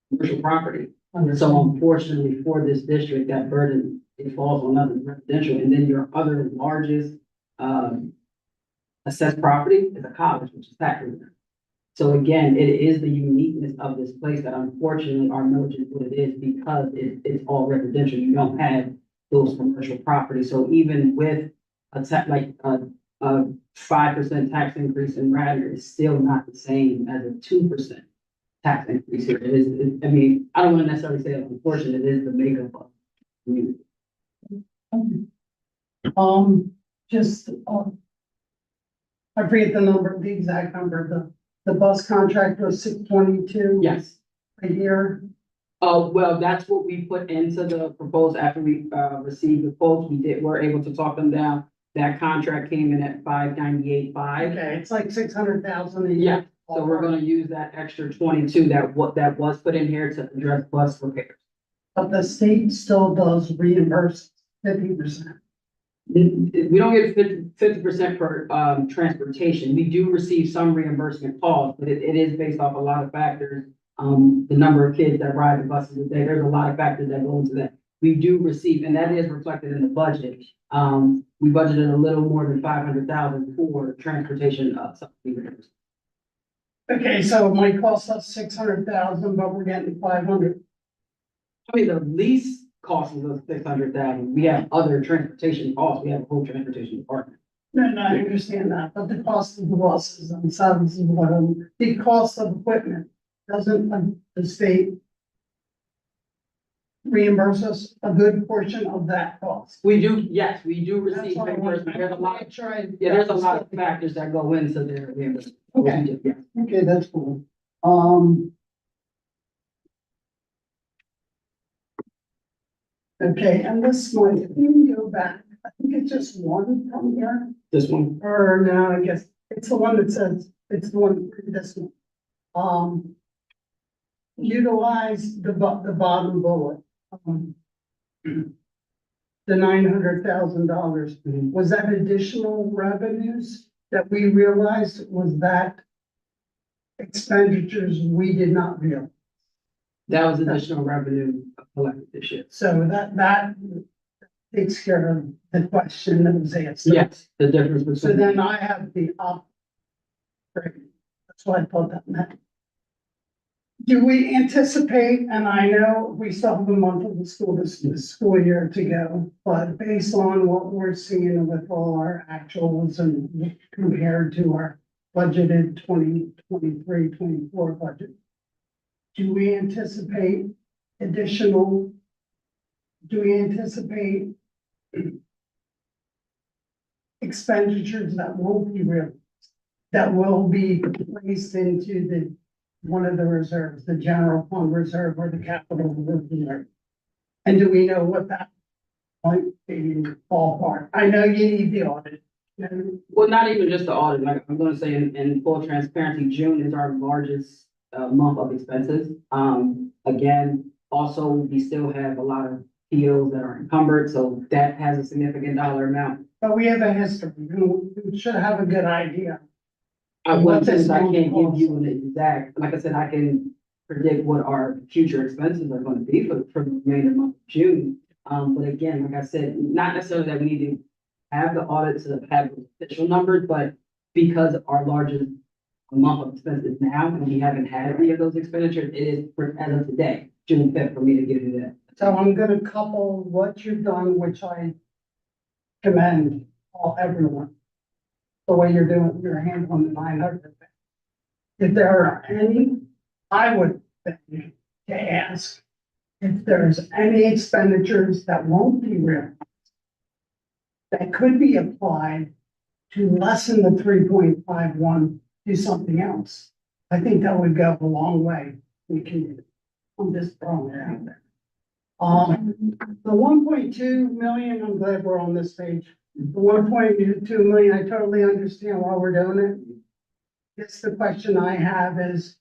commercial property. So Understand. unfortunately for this district, that burden, it falls on other residential, and then your other largest, assessed property is a college, which is Packard. So again, it is the uniqueness of this place that unfortunately our millage is what it is because it's all residential. You don't have those commercial properties. So even with a 5% tax increase in Radnor, it's still not the same as a 2% tax increase here. It is, I mean, I don't want to necessarily say it's unfortunate, it is the makeup of the community. Just, I forget the number, the exact number, the bus contract was 622 Yes. a year. Well, that's what we put into the proposal after we, received the quotes. We're able to talk them down. That contract came in at 598.5. Okay, it's like 600,000 a year. Yeah, so we're gonna use that extra 22 that was put in here to address bus repairs. But the state still does reimburse 50%. We don't get 50% for, transportation. We do receive some reimbursement calls, but it is based off a lot of factors. The number of kids that ride the buses a day, there's a lot of factors that go into that. We do receive, and that is reflected in the budget. We budgeted a little more than 500,000 for transportation, subsidy. Okay, so it might cost us 600,000, but we're getting 500. I mean, the lease cost us 600,000. We have other transportation costs. We have a whole transportation department. No, I understand that, but the cost of the buses themselves is what, the cost of equipment, doesn't the state reimburse us a good portion of that cost? We do, yes, we do That's receive what I want reimbursement. to There's a lot, make sure I- there's a lot of factors that go into their reimbursement. Okay. Yeah. Okay, that's cool. Okay, and this one, if you can go back, I think it's just one from here, This one, or no, I guess it's the one that says, it's the one, this one. Utilize the bottom bullet. The $900,000, was that additional revenues that we realized, was that expenditures we did not realize? that was additional revenue collected this year. So that takes care of the question that was asked. Yes, the difference between. So then I have the that's what I thought that meant. Do we anticipate, and I know we still have a month of the school year to go, but based on what we're seeing with all our actuals and compared to our budgeted 2023-24 budget, do we anticipate expenditures that won't be real, that will be placed into one of the reserves, the general fund reserve or the capital reserve? And do we know what that might be ballpark? I know you need the audit. Well, not even just the audit, like I'm gonna say in full transparency, June is our largest month of expenses. Again, also, we still have a lot of POs that are encumbered, so that has a significant dollar amount. But we have a history, we should have a good idea. One thing is I can't give you an exact, like I said, I can predict what our future expenses are gonna be for the remainder month of June. But again, like I said, not necessarily that we need to have the audit to have official numbers, but because our largest month of expenses now, and we haven't had any of those expenditures, it is as of today, June 5th, for me to give you that. So I'm gonna couple what you've done, which I commend everyone. The way you're doing your handling the 900. If there are any, I would think to ask if there's any expenditures that won't be realized that could be applied to lessen the 3.51, do something else. I think that would go a long way. We can, I'm just throwing it out there. The 1.2 million, I'm glad we're on this page. The 1.2 million, I totally understand why we're doing it. Guess the question I have is,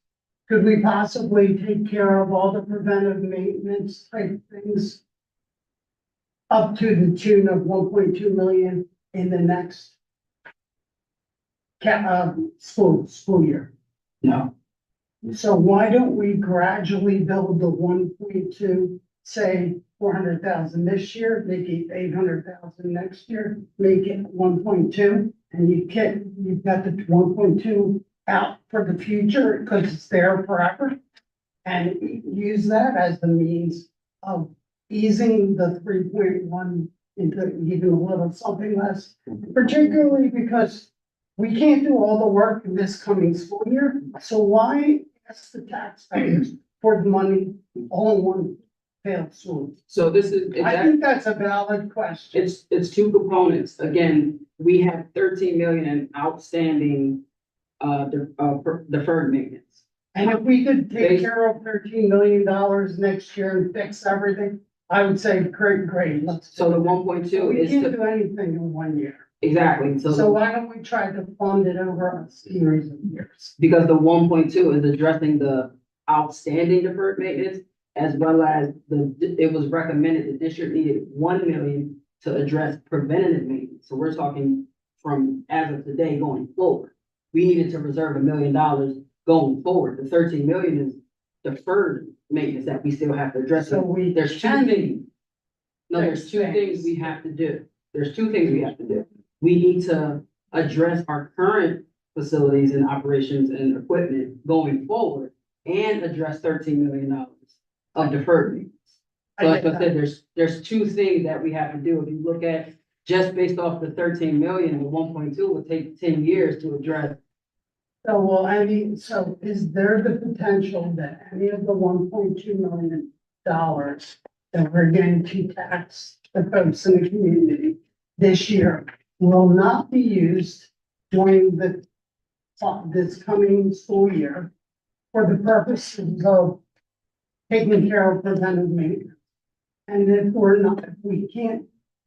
could we possibly take care of all the preventive maintenance type things up to the tune of 1.2 million in the next school year? No. So why don't we gradually build the 1.2, say 400,000 this year, make it 800,000 next year, make it 1.2, and you've got the 1.2 out for the future, because it's there forever. And use that as the means of easing the 3.1 into even a little something less. Particularly because we can't do all the work in this coming school year, so why ask the taxpayers for the money all in one failed swoop? So this is, I think that's a valid question. it's two components. Again, we have 13 million in outstanding, deferred maintenance. And if we could take care of $13 million next year and fix everything, I would say, great, let's. So the 1.2 We is can't to, do anything in 1 year. exactly, So why don't we try to fund it over a series of years? because the 1.2 is addressing the outstanding deferred maintenance, as well as it was recommended the district needed 1 million to address preventative maintenance. So we're talking from as of today going forward. We needed to reserve $1 million going forward. The 13 million is deferred maintenance that we still have to address. So we There's two can things. No, there's fix two things things. we have to do. There's two things we have to do. We need to address our current facilities and operations and equipment going forward and address $13 million of deferred maintenance. So like I said, there's two things that we have to do. If you look at just based off the 13 million, the 1.2 will take 10 years to address. So, well, I mean, so is there the potential that any of the $1.2 million that we're going to tax the folks in the community this year will not be used during this coming school year for the purposes of taking care of preventive maintenance? And if we can't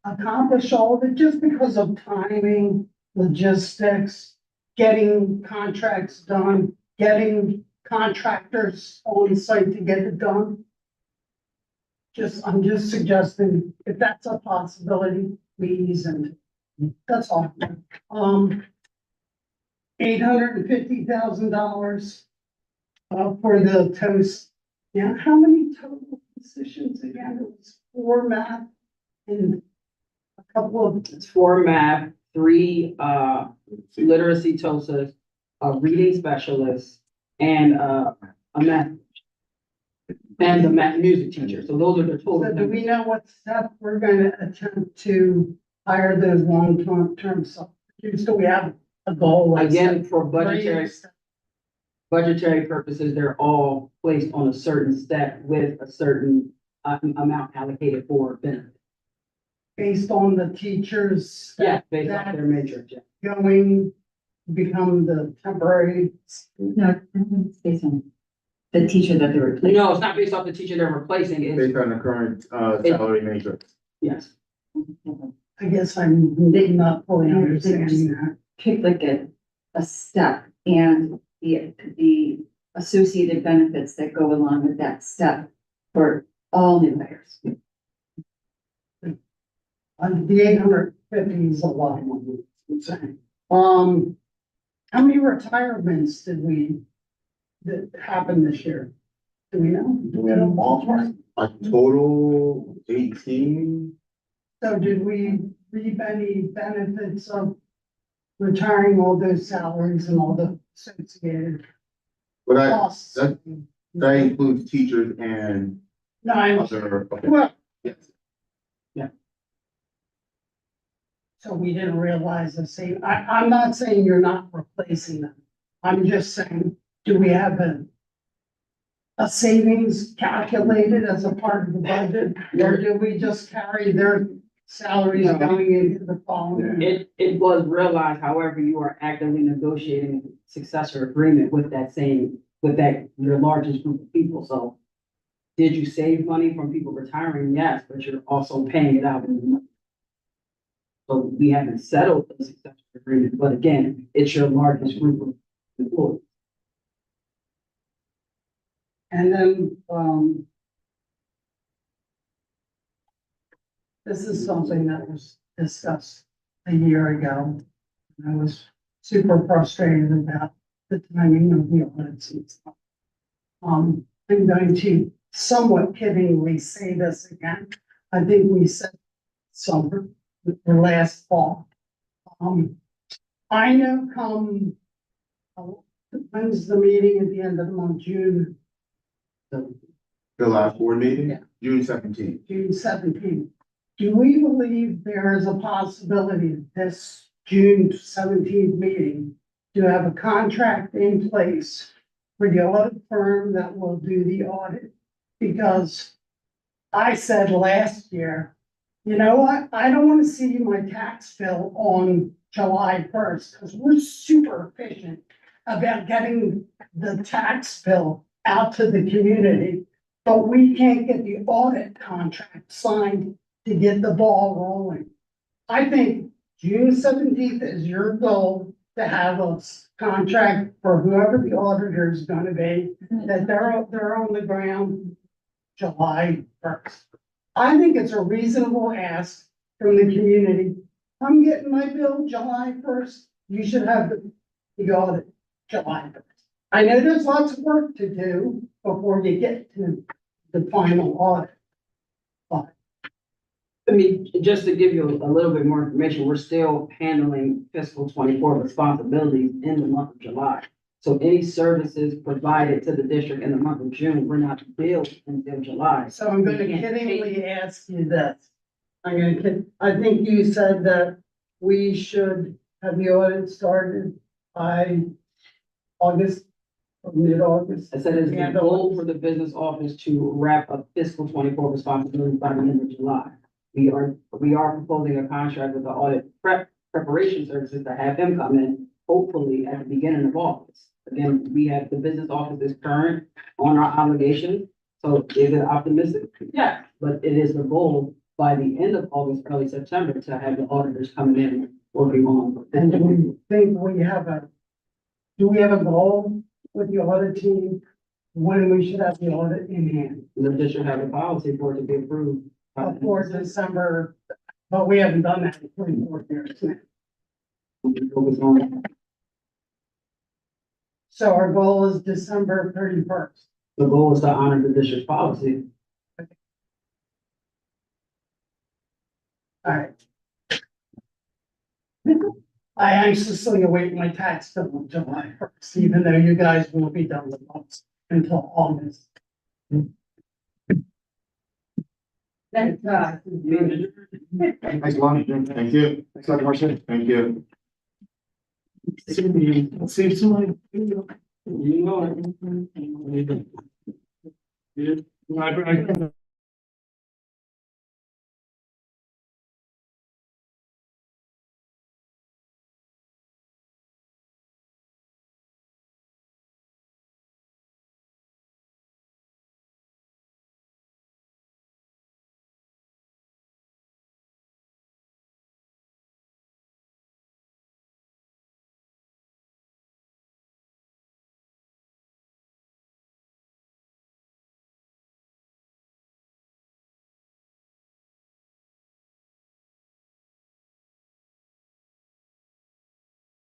accomplish all of it just because of timing, logistics, getting contracts done, getting contractors on site to get it done. I'm just suggesting if that's a possibility, we ease into it. That's all. $850,000 for the toast. Yeah, how many total positions again? It was 4 math and a couple of. It's 4 math, 3 literacy TOSAs, a reading specialist, and a math. And the math music teacher. So those are the total. So do we know what step we're gonna attempt to hire those long-term substitutes? Do we have a goal? like Again, step for three? budgetary purposes, they're all placed on a certain step with a certain amount allocated for benefit. Based on the teachers. Yeah, based off their matrix, yeah. Going, become the temporary. No, it's based on the teacher that they were. No, it's not based off the teacher they're replacing, it's, Based on the current, salary matrix. yes. I guess I'm not fully understanding that. Pick like a step and the associated benefits that go along with that step for all new hires. The 850 is a lot of money. I'm saying. How many retirements that happened this year? Do we know? Do we have a ballpark? A total 18. So did we reap any benefits of retiring all those salaries and all the associated But costs? that includes teachers and No, I'm, other. well, Yes. so we didn't realize the same, I'm not saying you're not replacing them. I'm just saying, do we have a savings calculated as a part of the budget? Or do we just carry their salaries No. going into the following? year? It was realized, however, you are actively negotiating a successor agreement with your largest group of people, so. Did you save money from people retiring? Yes, but you're also paying it out. So we haven't settled the successor agreement, but again, it's your largest group of employees. And then, this is something that was discussed a year ago. I was super frustrated about the timing of the audits and stuff. I'm going to somewhat kiddingly say this again. I think we said summer, or last fall. I know come When's the meeting at the end of the month, June? The last board meeting, Yeah. June 17th. June 17th. Do we believe there is a possibility this June 17th meeting to have a contract in place for the audit firm that will do the audit? Because I said last year, you know what, I don't want to see my tax bill on July 1st, because we're super efficient about getting the tax bill out to the community. But we can't get the audit contract signed to get the ball rolling. I think June 17th is your goal to have a contract for whoever the auditor is gonna be, that they're on the ground July 1st. I think it's a reasonable ask from the community. I'm getting my bill July 1st, you should have the audit July 1st. I know there's lots of work to do before you get to the final audit. I mean, just to give you a little bit more information, we're still handling fiscal 24 responsibilities in the month of July. So any services provided to the district in the month of June, we're not billed until July. So I'm gonna kiddingly ask you this. I think you said that we should have the audit started by August, or mid-August. I said it's the goal for the business office to wrap up fiscal 24 responsibilities by the end of July. We are proposing a contract with the audit preparation services to have them come in, hopefully at the beginning of August. Again, we have, the business office is current on our obligations, so is it optimistic? Yeah, but it is the goal by the end of August, early September, to have the auditors coming in, working on. And do we think do we have a goal with the audit team? When we should have the audit in hand? The district have a policy for it to be approved. Before December, but we haven't done that in 24 years now. Focus on, So our goal is December 31st. the goal is to honor the district policy. All right. I anxiously await my tax bill on July 1st, even though you guys won't be done with us until August. That's, Thanks, Lonnie. Thank you. Thanks, Dr. Marson. Thank you. Save some money. You know it. Yeah. I